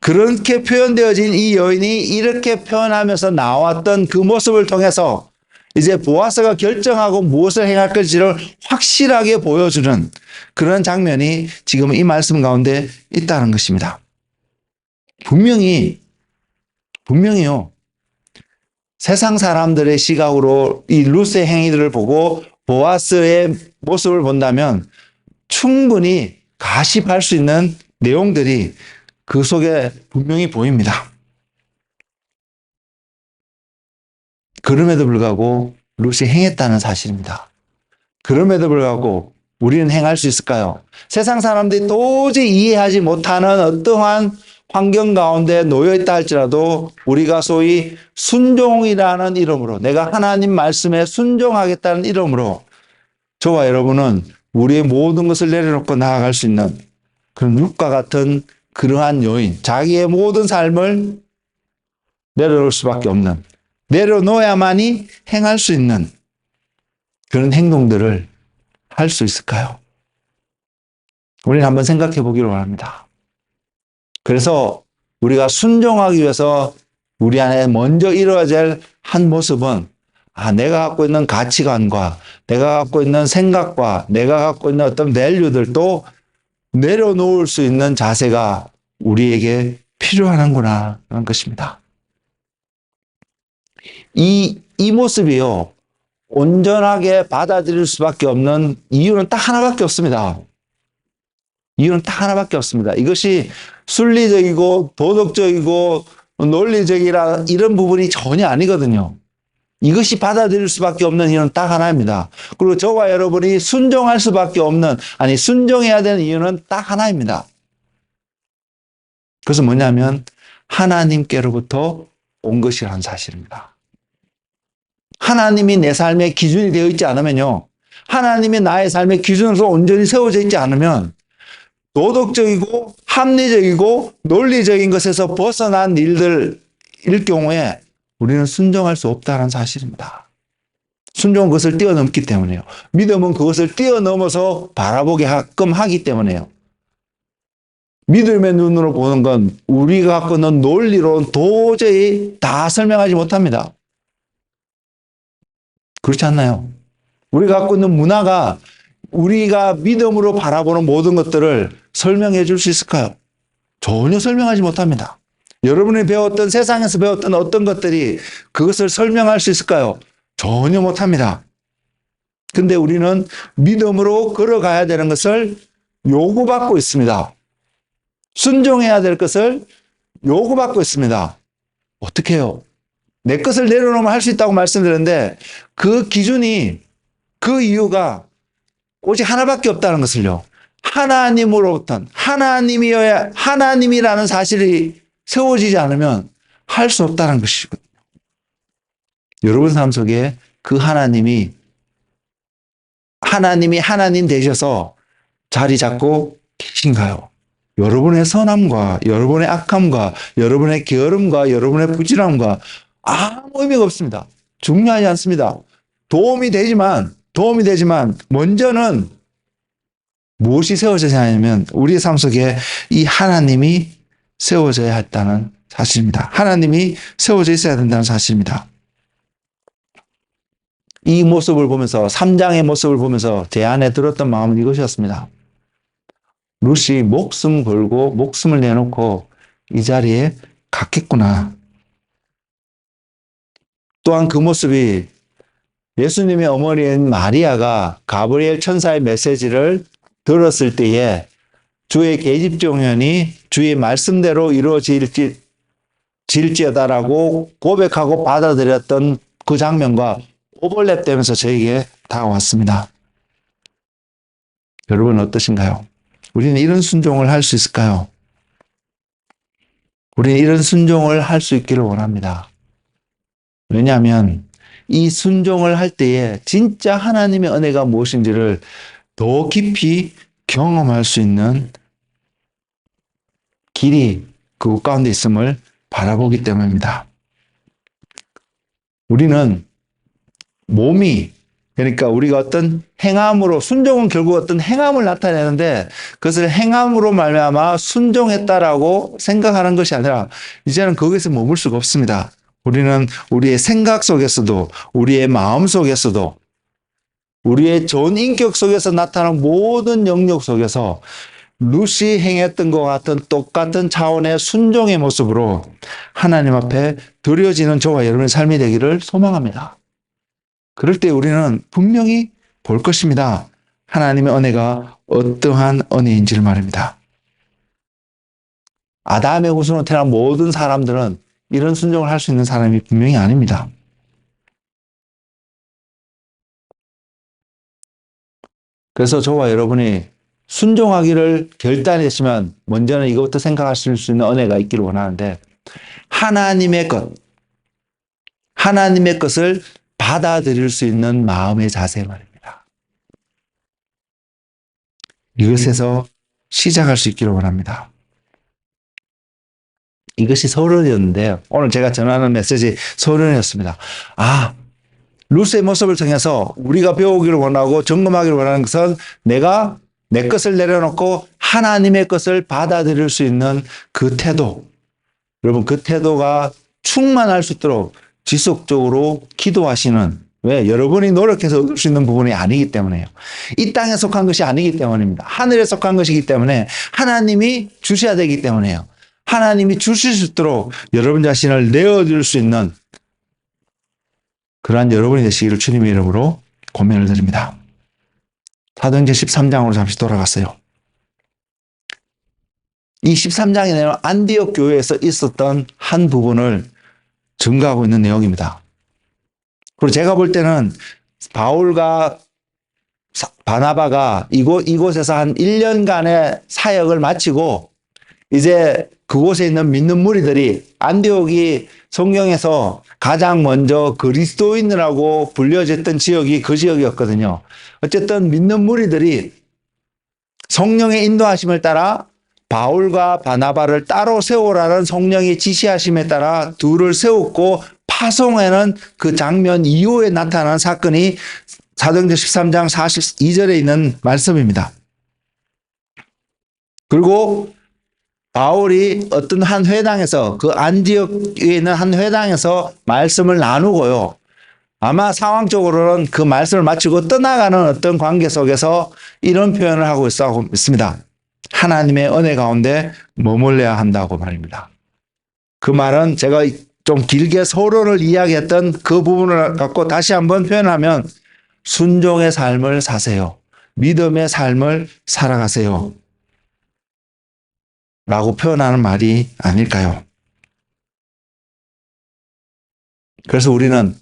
그렇게 표현되어진 이 여인이 이렇게 표현하면서 나왔던 그 모습을 통해서 이제 보아스가 결정하고 무엇을 행할 것인지를 확실하게 보여주는 그런 장면이 지금 이 말씀 가운데 있다는 것입니다. 분명히요. 세상 사람들의 시각으로 이 룻의 행위들을 보고 보아스의 모습을 본다면 충분히 가십할 수 있는 내용들이 그 속에 분명히 보입니다. 그럼에도 불구하고 룻이 행했다는 사실입니다. 그럼에도 불구하고 우리는 행할 수 있을까요? 세상 사람들이 도저히 이해하지 못하는 어떠한 환경 가운데 놓여 있다 할지라도 우리가 소위 순종이라는 이름으로, 내가 하나님 말씀에 순종하겠다는 이름으로 저와 여러분은 우리의 모든 것을 내려놓고 나아갈 수 있는 그런 룻과 같은 그러한 여인, 자기의 모든 삶을 내려놓을 수밖에 없는, 내려놓아야만이 행할 수 있는 그런 행동들을 할 수 있을까요? 우리는 한번 생각해 보기를 원합니다. 그래서 우리가 순종하기 위해서 우리 안에 먼저 이루어질 한 모습은 내가 갖고 있는 가치관과 내가 갖고 있는 생각과 내가 갖고 있는 어떤 밸류들도 내려놓을 수 있는 자세가 우리에게 필요하는구나 하는 것입니다. 이 모습이요, 온전하게 받아들일 수밖에 없는 이유는 딱 하나밖에 없습니다. 이유는 딱 하나밖에 없습니다. 이것이 순리적이고 도덕적이고 논리적이라 이런 부분이 전혀 아니거든요. 이것이 받아들일 수밖에 없는 이유는 딱 하나입니다. 그리고 저와 여러분이 순종할 수밖에 없는, 순종해야 되는 이유는 딱 하나입니다. 그것은 뭐냐면 하나님께로부터 온 것이라는 사실입니다. 하나님이 내 삶의 기준이 되어 있지 않으면요, 하나님이 나의 삶의 기준으로 온전히 세워져 있지 않으면 도덕적이고 합리적이고 논리적인 것에서 벗어난 일들일 경우에 우리는 순종할 수 없다는 사실입니다. 순종은 그것을 뛰어넘기 때문에요. 믿음은 그것을 뛰어넘어서 바라보게끔 하기 때문에요. 믿음의 눈으로 보는 건 우리가 갖고 있는 논리로 도저히 다 설명하지 못합니다. 그렇지 않나요? 우리가 갖고 있는 문화가 우리가 믿음으로 바라보는 모든 것들을 설명해 줄 수 있을까요? 전혀 설명하지 못합니다. 여러분이 배웠던, 세상에서 배웠던 어떤 것들이 그것을 설명할 수 있을까요? 전혀 못합니다. 근데 우리는 믿음으로 걸어가야 되는 것을 요구받고 있습니다. 순종해야 될 것을 요구받고 있습니다. 어떻게 해요? 내 것을 내려놓으면 할 수 있다고 말씀드렸는데 그 기준이, 그 이유가 오직 하나밖에 없다는 것을요, 하나님으로부터, 하나님이라는 사실이 세워지지 않으면 할 수 없다는 것이거든요. 여러분 삶 속에 그 하나님이 하나님 되셔서 자리 잡고 계신가요? 여러분의 선함과 여러분의 악함과 여러분의 게으름과 여러분의 부지런함과 아무 의미가 없습니다. 중요하지 않습니다. 도움이 되지만 먼저는 무엇이 세워져야 하냐면 우리의 삶 속에 이 하나님이 세워져야 했다는 사실입니다. 하나님이 세워져 있어야 된다는 사실입니다. 이 모습을 보면서, 3장의 모습을 보면서 제 안에 들었던 마음은 이것이었습니다. 룻이 목숨 걸고 목숨을 내놓고 이 자리에 갔겠구나. 또한 그 모습이 예수님의 어머니인 마리아가 가브리엘 천사의 메시지를 들었을 때에 주의 계집종연이 주의 말씀대로 이루어질지어다라고 고백하고 받아들였던 그 장면과 오버랩되면서 저에게 다가왔습니다. 여러분 어떠신가요? 우리는 이런 순종을 할 수 있을까요? 우리는 이런 순종을 할 수 있기를 원합니다. 왜냐하면 이 순종을 할 때에 진짜 하나님의 은혜가 무엇인지를 더 깊이 경험할 수 있는 길이 그 가운데 있음을 바라보기 때문입니다. 우리는 몸이 그러니까 우리가 어떤 행함으로 순종은 결국 어떤 행함을 나타내는데 그것을 행함으로 말미암아 순종했다라고 생각하는 것이 아니라 이제는 거기서 머물 수가 없습니다. 우리는 우리의 생각 속에서도 우리의 마음 속에서도 우리의 좋은 인격 속에서 나타나는 모든 영역 속에서 룻이 행했던 것 같은 똑같은 차원의 순종의 모습으로 하나님 앞에 드려지는 저와 여러분의 삶이 되기를 소망합니다. 그럴 때 우리는 분명히 볼 것입니다. 하나님의 은혜가 어떠한 은혜인지를 말입니다. 아담의 후손으로 태어난 모든 사람들은 이런 순종을 할 수 있는 사람이 분명히 아닙니다. 그래서 저와 여러분이 순종하기를 결단했으면 먼저는 이것부터 생각하실 수 있는 은혜가 있기를 원하는데 하나님의 것을 받아들일 수 있는 마음의 자세 말입니다. 이것에서 시작할 수 있기를 원합니다. 이것이 서론이었는데 오늘 제가 전하는 메시지 서론이었습니다. 룻의 모습을 통해서 우리가 배우기를 원하고 점검하기를 원하는 것은 내가 내 것을 내려놓고 하나님의 것을 받아들일 수 있는 그 태도. 여러분 그 태도가 충만할 수 있도록 지속적으로 기도하시는 왜? 여러분이 노력해서 얻을 수 있는 부분이 아니기 때문에요. 이 땅에 속한 것이 아니기 때문입니다. 하늘에 속한 것이기 때문에 하나님이 주셔야 되기 때문에요. 하나님이 주실 수 있도록 여러분 자신을 내어줄 수 있는 그러한 여러분이 되시기를 주님의 이름으로 권면을 드립니다. 사도행전 13장으로 잠시 돌아갔어요. 이 13장에 내용 안디옥 교회에서 있었던 한 부분을 증거하고 있는 내용입니다. 그리고 제가 볼 때는 바울과 바나바가 이곳에서 한 1년간의 사역을 마치고 이제 그곳에 있는 믿는 무리들이 안디옥이 성경에서 가장 먼저 그리스도인이라고 불려졌던 지역이 그 지역이었거든요. 어쨌든 믿는 무리들이 성령의 인도하심을 따라 바울과 바나바를 따로 세우라는 성령의 지시하심에 따라 둘을 세웠고 파송하는 그 장면 이후에 나타난 사건이 사도행전 13장 42절에 있는 말씀입니다. 그리고 바울이 어떤 한 회당에서 그 안디옥에 있는 한 회당에서 말씀을 나누고요. 아마 상황적으로는 그 말씀을 마치고 떠나가는 어떤 관계 속에서 이런 표현을 하고 있습니다. 하나님의 은혜 가운데 머물러야 한다고 말입니다. 그 말은 제가 좀 길게 서론을 이야기했던 그 부분을 갖고 다시 한번 표현하면 순종의 삶을 사세요. 믿음의 삶을 살아가세요. 라고 표현하는 말이 아닐까요? 그래서 우리는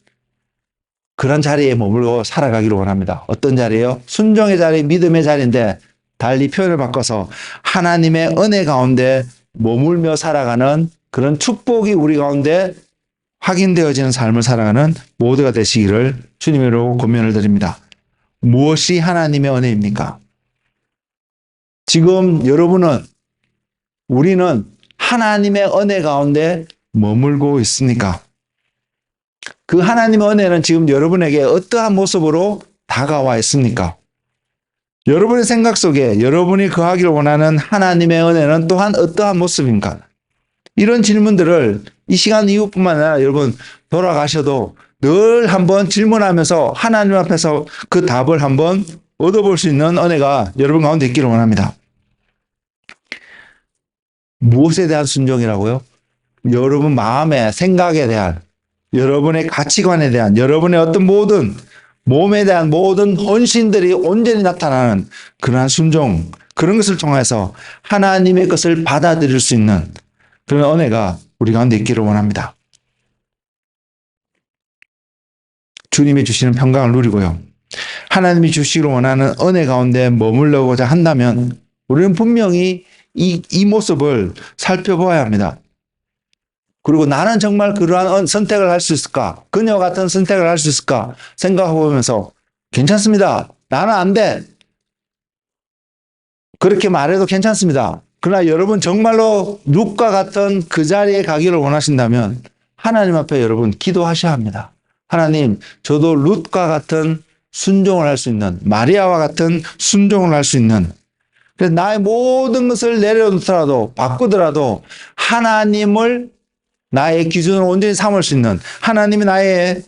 그런 자리에 머물고 살아가기를 원합니다. 어떤 자리예요? 순종의 자리, 믿음의 자리인데 달리 표현을 바꿔서 하나님의 은혜 가운데 머물며 살아가는 그런 축복이 우리 가운데 확인되어지는 삶을 살아가는 모두가 되시기를 주님으로 권면을 드립니다. 무엇이 하나님의 은혜입니까? 지금 우리는 하나님의 은혜 가운데 머물고 있습니까? 그 하나님의 은혜는 지금 여러분에게 어떠한 모습으로 다가와 있습니까? 여러분의 생각 속에 여러분이 거하기를 원하는 하나님의 은혜는 또한 어떠한 모습인가? 이런 질문들을 이 시간 이후뿐만 아니라 여러분 돌아가셔도 늘 한번 질문하면서 하나님 앞에서 그 답을 한번 얻어볼 수 있는 은혜가 여러분 가운데 있기를 원합니다. 무엇에 대한 순종이라고요? 여러분 마음의 생각에 대한, 여러분의 가치관에 대한, 여러분의 어떤 모든 몸에 대한 모든 헌신들이 온전히 나타나는 그러한 순종, 그런 것을 통해서 하나님의 것을 받아들일 수 있는 그런 은혜가 우리 가운데 있기를 원합니다. 주님이 주시는 평강을 누리고요. 하나님이 주시기를 원하는 은혜 가운데 머물러고자 한다면 우리는 분명히 이 모습을 살펴보아야 합니다. 그리고 나는 정말 그러한 선택을 할 수 있을까? 그녀 같은 선택을 할 수 있을까? 생각해보면서 괜찮습니다. 나는 안 돼. 그렇게 말해도 괜찮습니다. 그러나 여러분 정말로 룻과 같은 그 자리에 가기를 원하신다면 하나님 앞에 여러분 기도하셔야 합니다. 하나님, 저도 룻과 같은 순종을 할 수 있는, 마리아와 같은 순종을 할 수 있는, 그래서 나의 모든 것을 내려놓더라도, 바꾸더라도 하나님을 나의 기준으로 온전히 삼을 수 있는, 하나님이 나의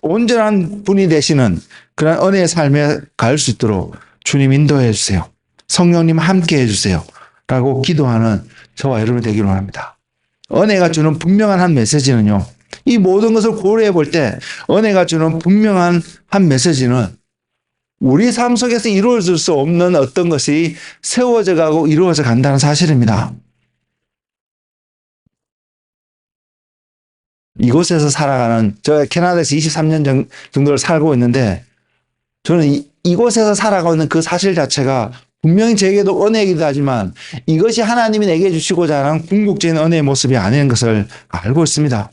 온전한 분이 되시는 그런 은혜의 삶에 갈 수 있도록 주님 인도해 주세요. 성령님 함께 해 주세요. 라고 기도하는 저와 여러분이 되기를 원합니다. 은혜가 주는 분명한 한 메시지는요, 이 모든 것을 고려해 볼 때 은혜가 주는 분명한 한 메시지는 우리 삶 속에서 이루어질 수 없는 어떤 것이 세워져 가고 이루어져 간다는 사실입니다. 이곳에서 살아가는, 제가 캐나다에서 23년 정도를 살고 있는데, 저는 이곳에서 살아가고 있는 그 사실 자체가 분명히 제게도 은혜이기도 하지만 이것이 하나님이 내게 주시고자 하는 궁극적인 은혜의 모습이 아닌 것을 알고 있습니다.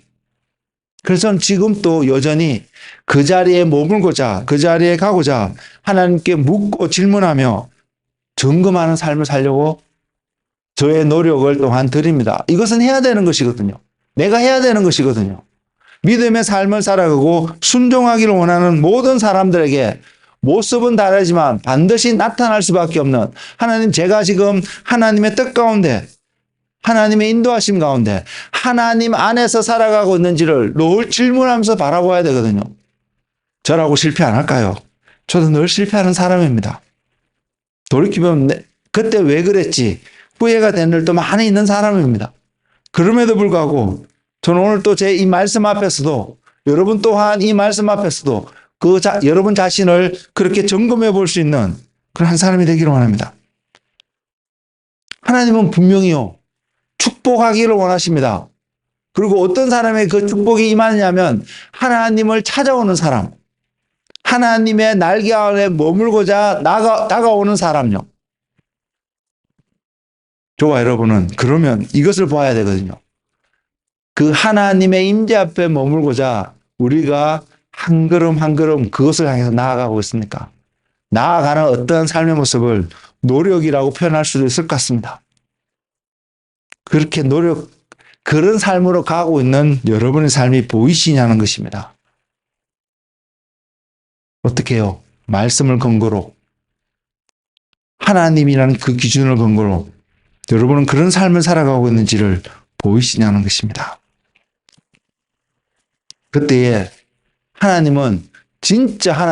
그래서 저는 지금 또 여전히 그 자리에 머물고자, 그 자리에 가고자 하나님께 묻고 질문하며 점검하는 삶을 살려고 저의 노력을 또한 드립니다. 이것은 해야 되는 것이거든요. 내가 해야 되는 것이거든요. 믿음의 삶을 살아가고 순종하기를 원하는 모든 사람들에게 모습은 다르지만 반드시 나타날 수밖에 없는, 하나님, 제가 지금 하나님의 뜻 가운데, 하나님의 인도하심 가운데 하나님 안에서 살아가고 있는지를 늘 질문하면서 바라봐야 되거든요. 저라고 실패 안 할까요? 저도 늘 실패하는 사람입니다. 돌이켜보면 그때 왜 그랬지 후회가 되는 일도 많이 있는 사람입니다. 그럼에도 불구하고 저는 오늘 또 제 이 말씀 앞에서도, 여러분 또한 이 말씀 앞에서도 여러분 자신을 그렇게 점검해 볼 수 있는 그런 한 사람이 되기를 원합니다. 하나님은 분명히요, 축복하기를 원하십니다. 그리고 어떤 사람의 그 축복이 임하느냐면 하나님을 찾아오는 사람, 하나님의 날개 아래 머물고자 다가오는 사람요. 저와 여러분은 그러면 이것을 봐야 되거든요. 그 하나님의 임재 앞에 머물고자 우리가 한 걸음 한 걸음 그것을 향해서 나아가고 있습니까? 나아가는 어떠한 삶의 모습을 노력이라고 표현할 수도 있을 것 같습니다. 그렇게 그런 삶으로 가고 있는 여러분의 삶이 보이시냐는 것입니다. 어떻게 해요? 말씀을 근거로, 하나님이라는 그 기준을 근거로 여러분은 그런 삶을 살아가고 있는지를 보이시냐는 것입니다. 그때에 하나님은 진짜로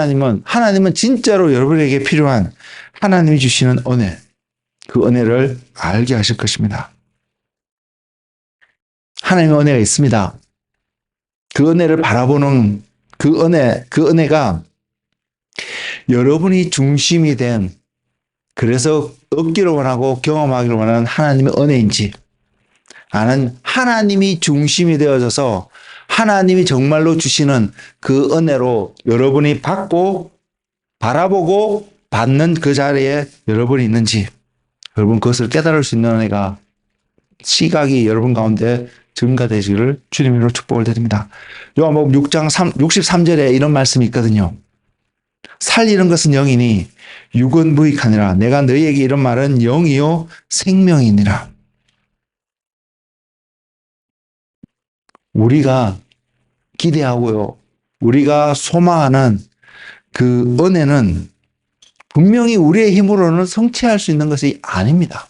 여러분에게 필요한 하나님이 주시는 은혜, 그 은혜를 알게 하실 것입니다. 하나님의 은혜가 있습니다. 그 은혜를 바라보는 그 은혜가 여러분이 중심이 된, 그래서 얻기를 원하고 경험하기를 원하는 하나님의 은혜인지, 아는 하나님이 중심이 되어져서 하나님이 정말로 주시는 그 은혜로 여러분이 받고 바라보고 받는 그 자리에 여러분이 있는지, 여러분 그것을 깨달을 수 있는 은혜가, 시각이 여러분 가운데 증가되시기를 주님으로 축복을 드립니다. 요한복음 6장 63절에 이런 말씀이 있거든요. 살리는 것은 영이니 육은 무익하니라. 내가 너희에게 이런 말은 영이요 생명이니라. 우리가 기대하고요, 우리가 소망하는 그 은혜는 분명히 우리의 힘으로는 성취할 수 있는 것이 아닙니다.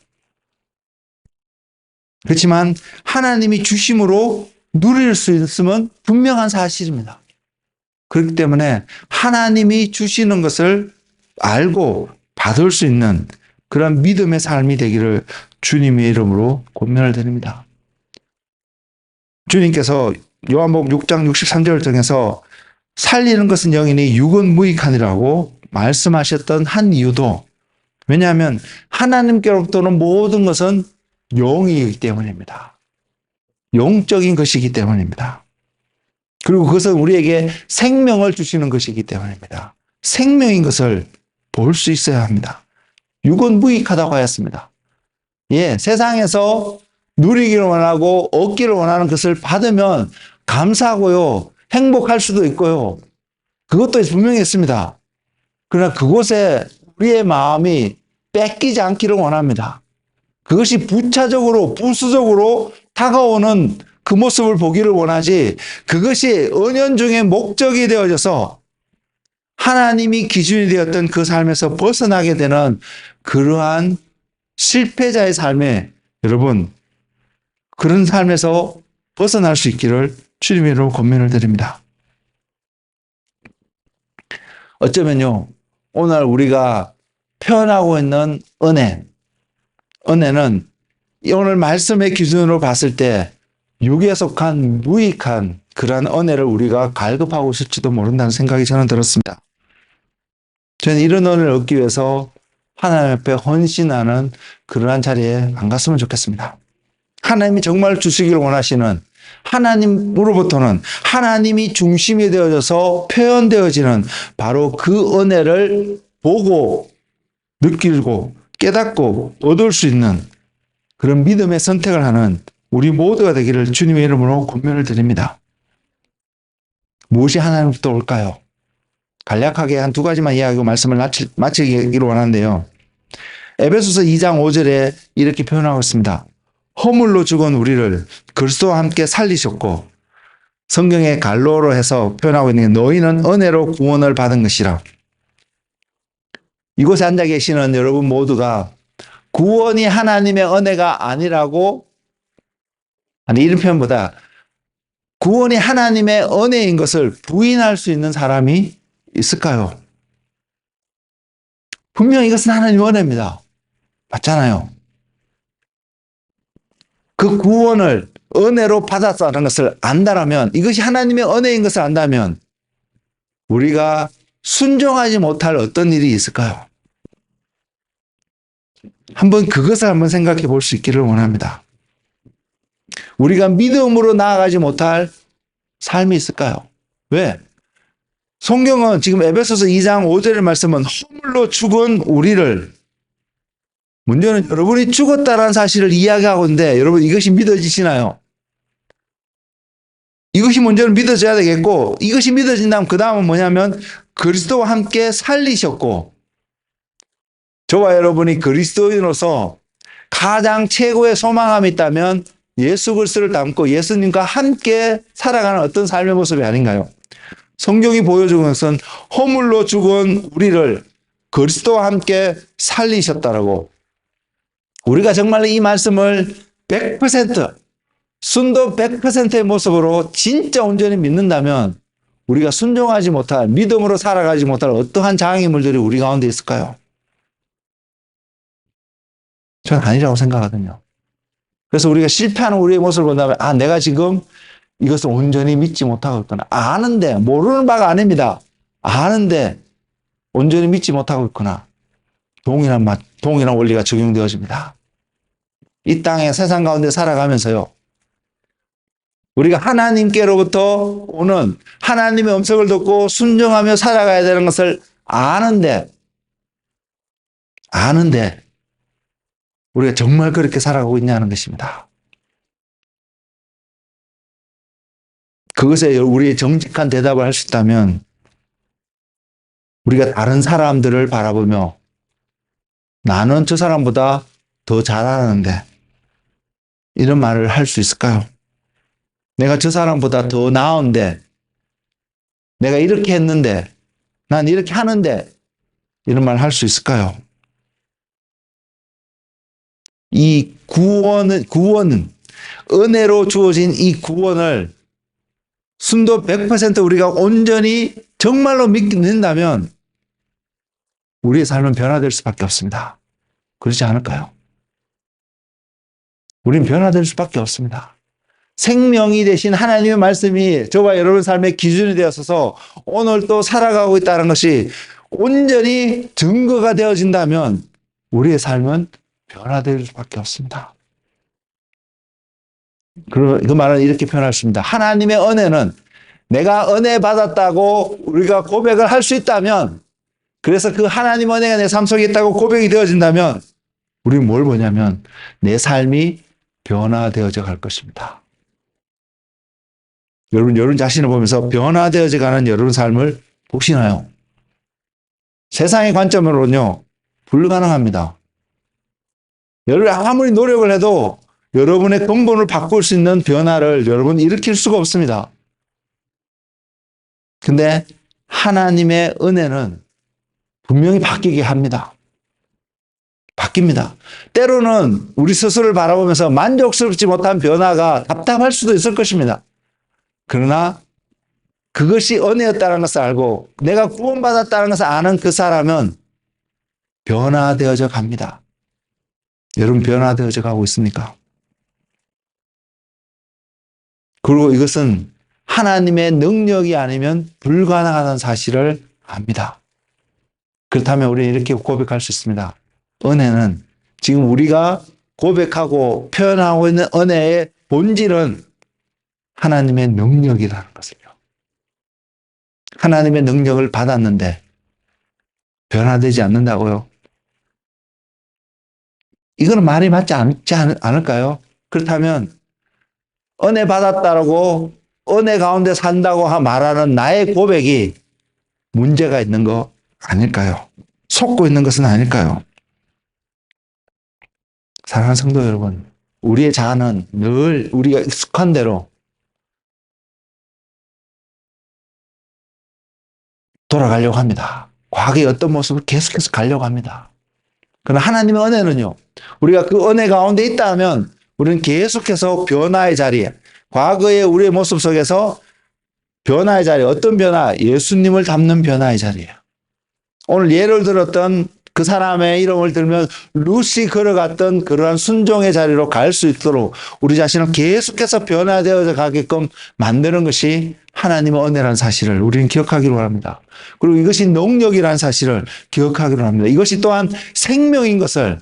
그렇지만 하나님이 주심으로 누릴 수 있으면 분명한 사실입니다. 그렇기 때문에 하나님이 주시는 것을 알고 받을 수 있는 그런 믿음의 삶이 되기를 주님의 이름으로 권면을 드립니다. 주님께서 요한복음 6장 63절을 통해서 살리는 것은 영이니 육은 무익하니라고 말씀하셨던 한 이유도, 왜냐하면 하나님께로부터는 모든 것은 영이기 때문입니다. 영적인 것이기 때문입니다. 그리고 그것은 우리에게 생명을 주시는 것이기 때문입니다. 생명인 것을 볼 수 있어야 합니다. 육은 무익하다고 하였습니다. 예, 세상에서 누리기를 원하고 얻기를 원하는 것을 받으면 감사하고요, 행복할 수도 있고요, 그것도 분명히 있습니다. 그러나 그곳에 우리의 마음이 뺏기지 않기를 원합니다. 그것이 부차적으로, 부수적으로 다가오는 그 모습을 보기를 원하지, 그것이 은연중에 목적이 되어져서 하나님이 기준이 되었던 그 삶에서 벗어나게 되는 그러한 실패자의 삶에 여러분 그런 삶에서 벗어날 수 있기를 주님의 이름으로 권면을 드립니다. 어쩌면요 오늘 우리가 표현하고 있는 은혜는 오늘 말씀의 기준으로 봤을 때 육에 속한 무익한 그러한 은혜를 우리가 갈급하고 있을지도 모른다는 생각이 저는 들었습니다. 저는 이런 은혜를 얻기 위해서 하나님 앞에 헌신하는 그러한 자리에 안 갔으면 좋겠습니다. 하나님이 정말 주시기를 원하시는 하나님으로부터는 하나님이 중심이 되어져서 표현되어지는 바로 그 은혜를 보고 느끼고 깨닫고 얻을 수 있는 그런 믿음의 선택을 하는 우리 모두가 되기를 주님의 이름으로 권면을 드립니다. 무엇이 하나님부터 올까요? 간략하게 한 두 가지만 이야기하고 말씀을 마치기를 원하는데요. 에베소서 2장 5절에 이렇게 표현하고 있습니다. 허물로 죽은 우리를 그리스도와 함께 살리셨고 성경의 갈로로 해서 표현하고 있는 게 너희는 은혜로 구원을 받은 것이라. 이곳에 앉아 계시는 여러분 모두가 구원이 하나님의 은혜가 아니라고 아니 이런 표현보다 구원이 하나님의 은혜인 것을 부인할 수 있는 사람이 있을까요? 분명히 이것은 하나님의 은혜입니다. 맞잖아요. 그 구원을 은혜로 받았다는 것을 안다라면 이것이 하나님의 은혜인 것을 안다면 우리가 순종하지 못할 어떤 일이 있을까요? 그것을 한번 생각해 볼 수 있기를 원합니다. 우리가 믿음으로 나아가지 못할 삶이 있을까요? 왜? 성경은 지금 에베소서 2장 5절의 말씀은 허물로 죽은 우리를 문제는 여러분이 죽었다는 사실을 이야기하고 있는데 여러분 이것이 믿어지시나요? 이것이 먼저는 믿어져야 되겠고 이것이 믿어진다면 그 다음은 뭐냐면 그리스도와 함께 살리셨고 저와 여러분이 그리스도인으로서 가장 최고의 소망함이 있다면 예수 그리스도를 닮고 예수님과 함께 살아가는 어떤 삶의 모습이 아닌가요? 성경이 보여주는 것은 허물로 죽은 우리를 그리스도와 함께 살리셨다라고. 우리가 정말 이 말씀을 100% 순도 100%의 모습으로 진짜 온전히 믿는다면 우리가 순종하지 못할 믿음으로 살아가지 못할 어떠한 장애물들이 우리 가운데 있을까요? 저는 아니라고 생각하거든요. 그래서 우리가 실패하는 우리의 모습을 본다면 내가 지금 이것을 온전히 믿지 못하고 있구나. 아는데 모르는 바가 아닙니다. 아는데 온전히 믿지 못하고 있구나. 동일한 원리가 적용되어집니다. 이 땅에 세상 가운데 살아가면서요. 우리가 하나님께로부터 오는 하나님의 음성을 듣고 순종하며 살아가야 되는 것을 아는데 우리가 정말 그렇게 살아가고 있냐는 것입니다. 그것에 우리의 정직한 대답을 할 수 있다면 우리가 다른 사람들을 바라보며 나는 저 사람보다 더 잘하는데 이런 말을 할 수 있을까요? 내가 저 사람보다 더 나은데 내가 이렇게 했는데 난 이렇게 하는데 이런 말 할 수 있을까요? 이 구원은 은혜로 주어진 이 구원을 순도 100% 우리가 온전히 정말로 믿는다면 우리의 삶은 변화될 수밖에 없습니다. 그렇지 않을까요? 우린 변화될 수밖에 없습니다. 생명이 되신 하나님의 말씀이 저와 여러분 삶의 기준이 되어서 오늘 또 살아가고 있다는 것이 온전히 증거가 되어진다면 우리의 삶은 변화될 수밖에 없습니다. 그 말은 이렇게 표현할 수 있습니다. 하나님의 은혜는 내가 은혜 받았다고 우리가 고백을 할 수 있다면 그래서 그 하나님 은혜가 내 삶 속에 있다고 고백이 되어진다면 우리는 뭘 보냐면 내 삶이 변화되어져 갈 것입니다. 여러분 자신을 보면서 변화되어져 가는 여러분 삶을 보시나요? 세상의 관점으로는요 불가능합니다. 여러분이 아무리 노력을 해도 여러분의 근본을 바꿀 수 있는 변화를 여러분 일으킬 수가 없습니다. 근데 하나님의 은혜는 분명히 바뀌게 합니다. 바뀝니다. 때로는 우리 스스로를 바라보면서 만족스럽지 못한 변화가 답답할 수도 있을 것입니다. 그러나 그것이 은혜였다는 것을 알고 내가 구원받았다는 것을 아는 그 사람은 변화되어져 갑니다. 여러분 변화되어져 가고 있습니까? 그리고 이것은 하나님의 능력이 아니면 불가능하다는 사실을 압니다. 그렇다면 우리는 이렇게 고백할 수 있습니다. 은혜는 지금 우리가 고백하고 표현하고 있는 은혜의 본질은 하나님의 능력이라는 것을요. 하나님의 능력을 받았는데 변화되지 않는다고요? 이거는 말이 맞지 않을까요? 그렇다면 은혜 받았다라고 은혜 가운데 산다고 말하는 나의 고백이 문제가 있는 거 아닐까요? 속고 있는 것은 아닐까요? 사랑하는 성도 여러분, 우리의 자아는 늘 우리가 익숙한 대로 돌아가려고 합니다. 과거의 어떤 모습을 계속해서 가려고 합니다. 그러나 하나님의 은혜는요, 우리가 그 은혜 가운데 있다면 우리는 계속해서 변화의 자리에, 과거의 우리의 모습 속에서 변화의 자리, 어떤 변화? 예수님을 닮는 변화의 자리예요. 오늘 예를 들었던 그 사람의 이름을 들면 루시 걸어갔던 그러한 순종의 자리로 갈 수 있도록 우리 자신을 계속해서 변화되어져 가게끔 만드는 것이 하나님의 은혜라는 사실을 우리는 기억하기로 합니다. 그리고 이것이 능력이라는 사실을 기억하기로 합니다. 이것이 또한 생명인 것을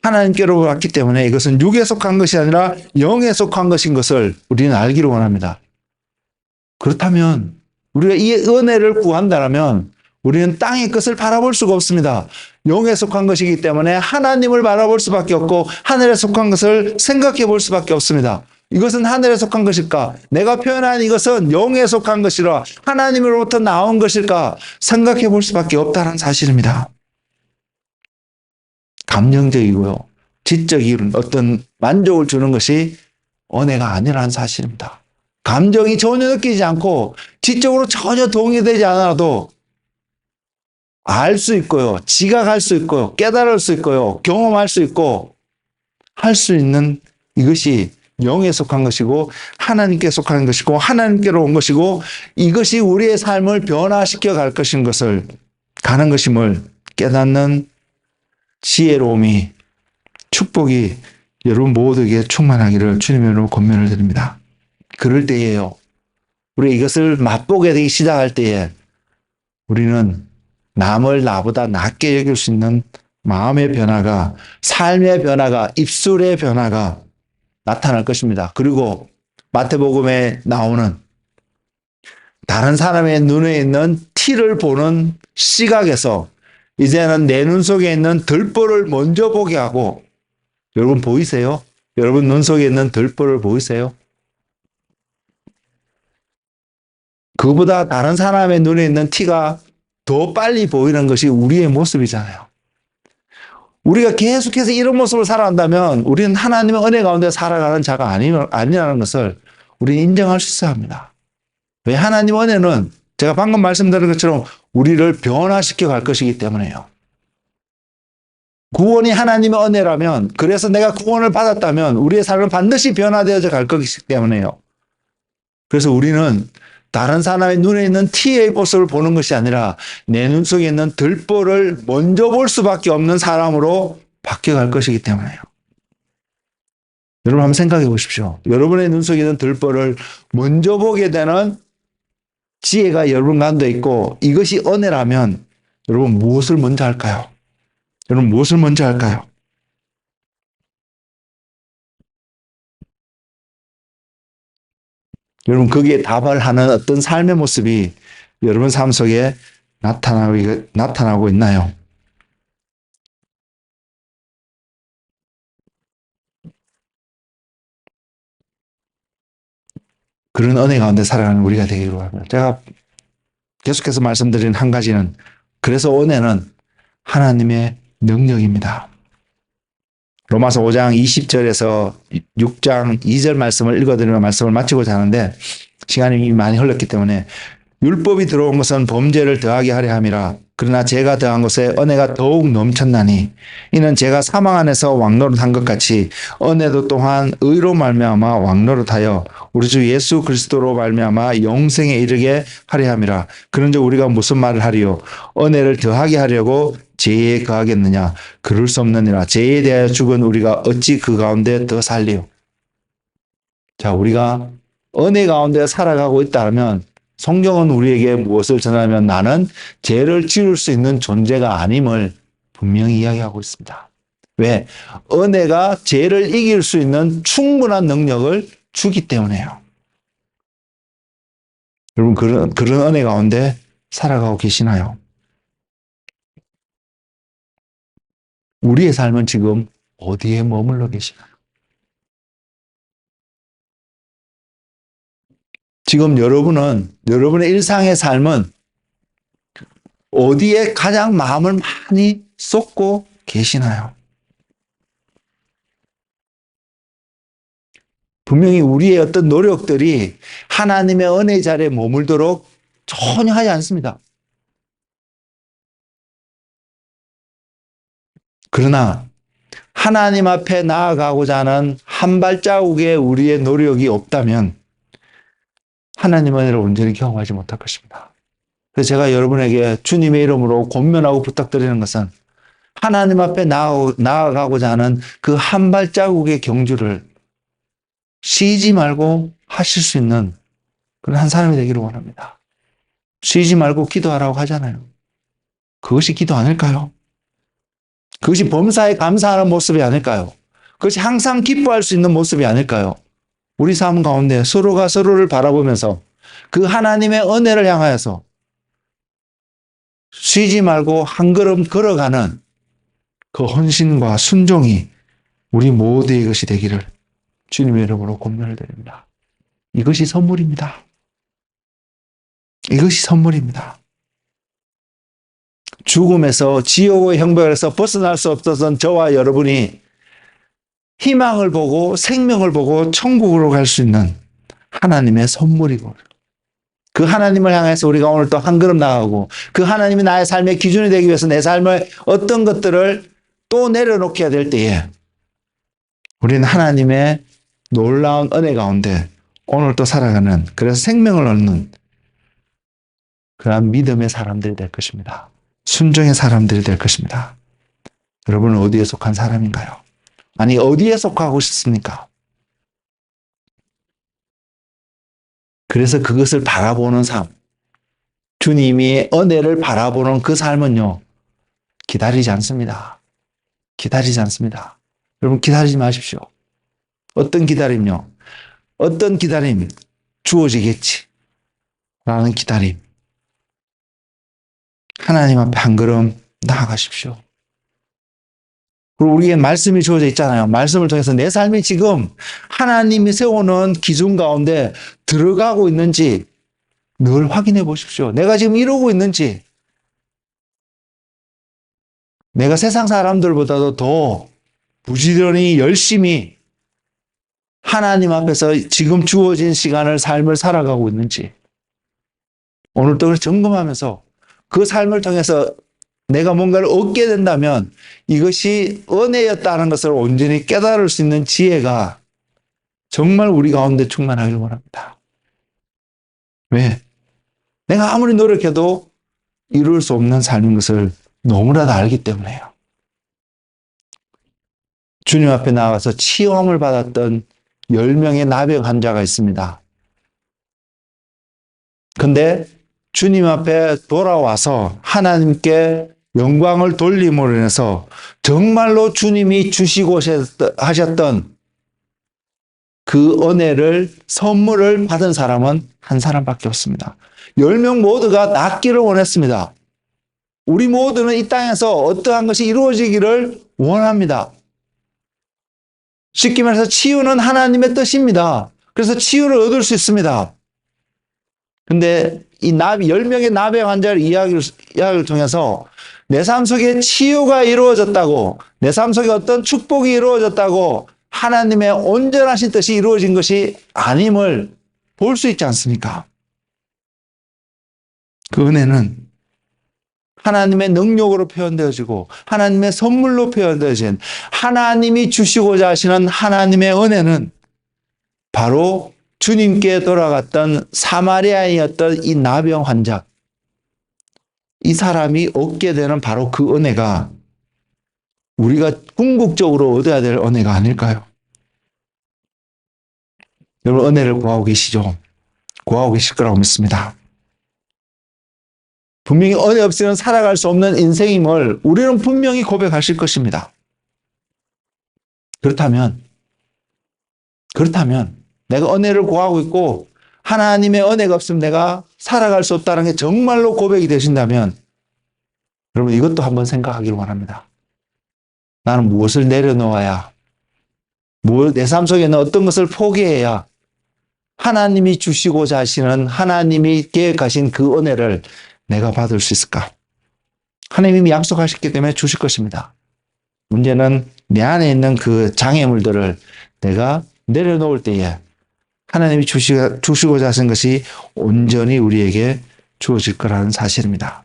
하나님께로 왔기 때문에 이것은 육에 속한 것이 아니라 영에 속한 것인 것을 우리는 알기로 원합니다. 그렇다면 우리가 이 은혜를 구한다면 우리는 땅의 것을 바라볼 수가 없습니다. 영에 속한 것이기 때문에 하나님을 바라볼 수밖에 없고 하늘에 속한 것을 생각해 볼 수밖에 없습니다. 이것은 하늘에 속한 것일까? 내가 표현한 이것은 영에 속한 것이라 하나님으로부터 나온 것일까? 생각해 볼 수밖에 없다는 사실입니다. 감정적이고요. 지적인 어떤 만족을 주는 것이 은혜가 아니라는 사실입니다. 감정이 전혀 느끼지 않고 지적으로 전혀 동의되지 않아도 알 수 있고요. 지각할 수 있고요. 깨달을 수 있고요. 경험할 수 있고 할 수 있는 이것이 영에 속한 것이고 하나님께 속한 것이고 하나님께로 온 것이고 이것이 우리의 삶을 변화시켜 갈 것인 것을 가는 것임을 깨닫는 지혜로움이 축복이 여러분 모두에게 충만하기를 주님의 이름으로 권면을 드립니다. 그럴 때에요. 우리 이것을 맛보게 되기 시작할 때에 우리는 남을 나보다 낮게 여길 수 있는 마음의 변화가, 삶의 변화가, 입술의 변화가 나타날 것입니다. 그리고 마태복음에 나오는 다른 사람의 눈에 있는 티를 보는 시각에서 이제는 내 눈 속에 있는 들보를 먼저 보게 하고, 여러분 보이세요? 여러분 눈 속에 있는 들보를 보이세요? 그보다 다른 사람의 눈에 있는 티가 더 빨리 보이는 것이 우리의 모습이잖아요. 우리가 계속해서 이런 모습을 살아간다면 우리는 하나님의 은혜 가운데 살아가는 자가 아니라는 것을 우리는 인정할 수 있어야 합니다. 왜? 하나님의 은혜는 제가 방금 말씀드린 것처럼 우리를 변화시켜 갈 것이기 때문에요. 구원이 하나님의 은혜라면, 그래서 내가 구원을 받았다면 우리의 삶은 반드시 변화되어져 갈 것이기 때문에요. 그래서 우리는 다른 사람의 눈에 있는 티의 모습을 보는 것이 아니라 내 눈 속에 있는 들보를 먼저 볼 수밖에 없는 사람으로 바뀌어갈 것이기 때문에요. 여러분 한번 생각해 보십시오. 여러분의 눈 속에 있는 들보를 먼저 보게 되는 지혜가 여러분 가운데 있고 이것이 은혜라면 여러분 무엇을 먼저 할까요? 여러분 무엇을 먼저 할까요? 여러분 거기에 답을 하는 어떤 삶의 모습이 여러분 삶 속에 나타나고 있나요? 그런 은혜 가운데 살아가는 우리가 되기로 합니다. 제가 계속해서 말씀드린 한 가지는, 그래서 은혜는 하나님의 능력입니다. 로마서 5장 20절에서 6장 2절 말씀을 읽어드리는 말씀을 마치고자 하는데 시간이 많이 흘렀기 때문에 율법이 들어온 것은 범죄를 더하게 하려 함이라. 그러나 제가 더한 것에 은혜가 더욱 넘쳤나니 이는 제가 사망 안에서 왕노릇한 것 같이 은혜도 또한 의로 말미암아 왕노릇하여 우리 주 예수 그리스도로 말미암아 영생에 이르게 하려 함이라. 그런즉 우리가 무슨 말을 하리요? 은혜를 더하게 하려고 죄에 거하겠느냐? 그럴 수 없느니라. 죄에 대하여 죽은 우리가 어찌 그 가운데 더 살리요? 자, 우리가 은혜 가운데 살아가고 있다면 성경은 우리에게 무엇을 전하면 나는 죄를 지을 수 있는 존재가 아님을 분명히 이야기하고 있습니다. 왜? 은혜가 죄를 이길 수 있는 충분한 능력을 주기 때문에요. 여러분, 그런 은혜 가운데 살아가고 계시나요? 우리의 삶은 지금 어디에 머물러 계시나요? 지금 여러분의 일상의 삶은 어디에 가장 마음을 많이 쏟고 계시나요? 분명히 우리의 어떤 노력들이 하나님의 은혜 자리에 머물도록 전혀 하지 않습니다. 그러나 하나님 앞에 나아가고자 하는 한 발자국의 우리의 노력이 없다면 하나님 은혜를 온전히 경험하지 못할 것입니다. 그래서 제가 여러분에게 주님의 이름으로 권면하고 부탁드리는 것은 하나님 앞에 나아가고자 하는 그 한 발자국의 경주를 쉬지 말고 하실 수 있는 그런 한 사람이 되기를 원합니다. 쉬지 말고 기도하라고 하잖아요. 그것이 기도 아닐까요? 그것이 범사에 감사하는 모습이 아닐까요? 그것이 항상 기뻐할 수 있는 모습이 아닐까요? 우리 삶 가운데 서로가 서로를 바라보면서 그 하나님의 은혜를 향하여서 쉬지 말고 한 걸음 걸어가는 그 헌신과 순종이 우리 모두의 것이 되기를 주님의 이름으로 권면을 드립니다. 이것이 선물입니다. 이것이 선물입니다. 죽음에서 지옥의 형벌에서 벗어날 수 없었던 저와 여러분이 희망을 보고 생명을 보고 천국으로 갈 수 있는 하나님의 선물이고 그 하나님을 향해서 우리가 오늘 또 한 걸음 나가고 그 하나님이 나의 삶의 기준이 되기 위해서 내 삶의 어떤 것들을 또 내려놓게 될 때에 우리는 하나님의 놀라운 은혜 가운데 오늘 또 살아가는 그래서 생명을 얻는 그러한 믿음의 사람들이 될 것입니다. 순종의 사람들이 될 것입니다. 여러분은 어디에 속한 사람인가요? 아니 어디에 속하고 싶습니까? 그래서 그것을 바라보는 삶, 주님이 은혜를 바라보는 그 삶은요, 기다리지 않습니다. 기다리지 않습니다. 여러분 기다리지 마십시오. 어떤 기다림요? 어떤 기다림? 주어지겠지. 라는 기다림. 하나님 앞에 한 걸음 나아가십시오. 그리고 우리에게 말씀이 주어져 있잖아요. 말씀을 통해서 내 삶이 지금 하나님이 세우는 기준 가운데 들어가고 있는지 늘 확인해 보십시오. 내가 지금 이루고 있는지 내가 세상 사람들보다도 더 부지런히 열심히 하나님 앞에서 지금 주어진 시간을 삶을 살아가고 있는지 오늘 또 점검하면서 그 삶을 통해서 내가 뭔가를 얻게 된다면 이것이 은혜였다는 것을 온전히 깨달을 수 있는 지혜가 정말 우리 가운데 충만하길 원합니다. 왜? 내가 아무리 노력해도 이룰 수 없는 삶인 것을 너무나도 알기 때문에요. 주님 앞에 나가서 치유함을 받았던 10명의 나병 환자가 있습니다. 근데 주님 앞에 돌아와서 하나님께 영광을 돌림으로 인해서 정말로 주님이 주시고 하셨던 그 은혜를 선물을 받은 사람은 한 사람밖에 없습니다. 10명 모두가 낫기를 원했습니다. 우리 모두는 이 땅에서 어떠한 것이 이루어지기를 원합니다. 쉽게 말해서 치유는 하나님의 뜻입니다. 그래서 치유를 얻을 수 있습니다. 근데 이 10명의 나병 환자의 이야기를 통해서 내 삶 속에 치유가 이루어졌다고, 내 삶 속에 어떤 축복이 이루어졌다고 하나님의 온전하신 뜻이 이루어진 것이 아님을 볼 수 있지 않습니까? 그 은혜는 하나님의 능력으로 표현되어지고 하나님의 선물로 표현되어진 하나님이 주시고자 하시는 하나님의 은혜는 바로 주님께 돌아갔던 사마리아인이었던 이 나병 환자, 이 사람이 얻게 되는 바로 그 은혜가 우리가 궁극적으로 얻어야 될 은혜가 아닐까요? 여러분, 은혜를 구하고 계시죠? 구하고 계실 거라고 믿습니다. 분명히 은혜 없이는 살아갈 수 없는 인생임을 우리는 분명히 고백하실 것입니다. 그렇다면 내가 은혜를 구하고 있고 하나님의 은혜가 없으면 내가 살아갈 수 없다는 게 정말로 고백이 되신다면 여러분, 이것도 한번 생각하기를 원합니다. 나는 무엇을 내려놓아야, 내 삶 속에 있는 어떤 것을 포기해야 하나님이 주시고자 하시는, 하나님이 계획하신 그 은혜를 내가 받을 수 있을까? 하나님이 약속하셨기 때문에 주실 것입니다. 문제는 내 안에 있는 그 장애물들을 내가 내려놓을 때에 하나님이 주시고자 하신 것이 온전히 우리에게 주어질 거라는 사실입니다.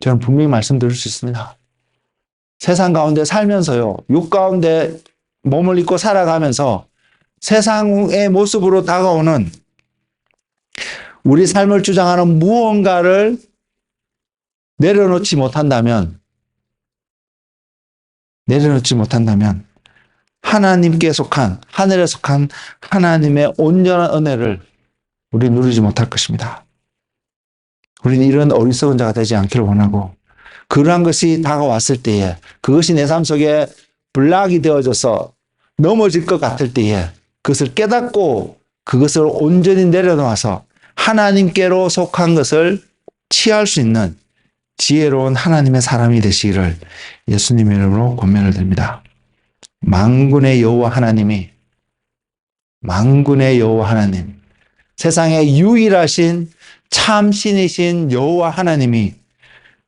저는 분명히 말씀드릴 수 있습니다. 세상 가운데 살면서요, 육 가운데 몸을 입고 살아가면서 세상의 모습으로 다가오는 우리 삶을 주장하는 무언가를 내려놓지 못한다면 하나님께 속한, 하늘에 속한 하나님의 온전한 은혜를 우리 누리지 못할 것입니다. 우리는 이런 어리석은 자가 되지 않기를 원하고, 그러한 것이 다가왔을 때에, 그것이 내 삶 속에 블락이 되어져서 넘어질 것 같을 때에 그것을 깨닫고 그것을 온전히 내려놓아서 하나님께로 속한 것을 취할 수 있는 지혜로운 하나님의 사람이 되시기를 예수님의 이름으로 권면을 드립니다. 만군의 여호와 하나님, 세상에 유일하신 참 신이신 여호와 하나님이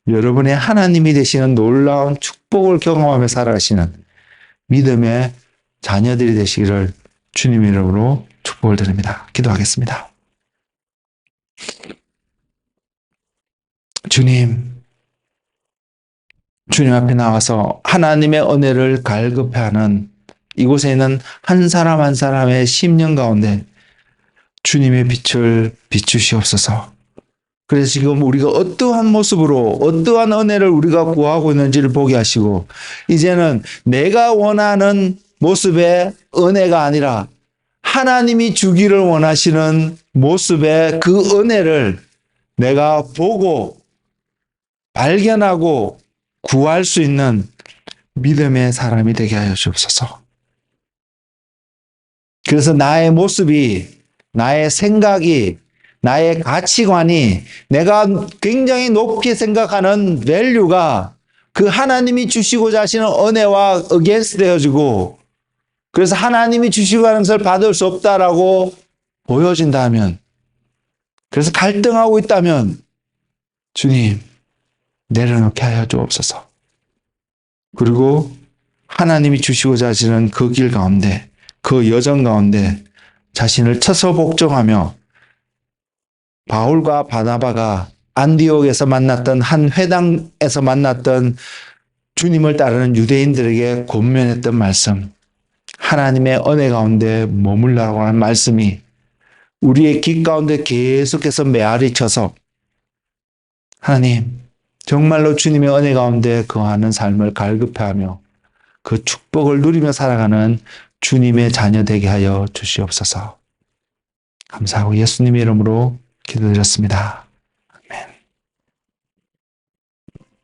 여러분의 하나님이 되시는 놀라운 축복을 경험하며 살아가시는 믿음의 자녀들이 되시기를 주님 이름으로 축복을 드립니다. 기도하겠습니다. 주님 앞에 나와서 하나님의 은혜를 갈급해하는 이곳에 있는 한 사람 한 사람의 심령 가운데 주님의 빛을 비추시옵소서. 그래서 지금 우리가 어떠한 모습으로 어떠한 은혜를 우리가 구하고 있는지를 보게 하시고, 이제는 내가 원하는 모습의 은혜가 아니라 하나님이 주기를 원하시는 모습의 그 은혜를 내가 보고 발견하고 구할 수 있는 믿음의 사람이 되게 하여 주옵소서. 그래서 나의 모습이, 나의 생각이, 나의 가치관이, 내가 굉장히 높게 생각하는 밸류가 그 하나님이 주시고자 하시는 은혜와 against 되어지고, 그래서 하나님이 주시고 하는 것을 받을 수 없다라고 보여진다면, 그래서 갈등하고 있다면 주님 내려놓게 하여 주옵소서. 그리고 하나님이 주시고자 하시는 그 길 가운데, 그 여정 가운데 자신을 처서 복종하며 바울과 바나바가 안디옥에서 만났던 한 회당에서 만났던 주님을 따르는 유대인들에게 권면했던 말씀, 하나님의 은혜 가운데 머물라고 하는 말씀이 우리의 길 가운데 계속해서 메아리 쳐서 하나님 정말로 주님의 은혜 가운데 거하는 삶을 갈급해하며 그 축복을 누리며 살아가는 주님의 자녀 되게 하여 주시옵소서. 감사하고 예수님의 이름으로 기도드렸습니다.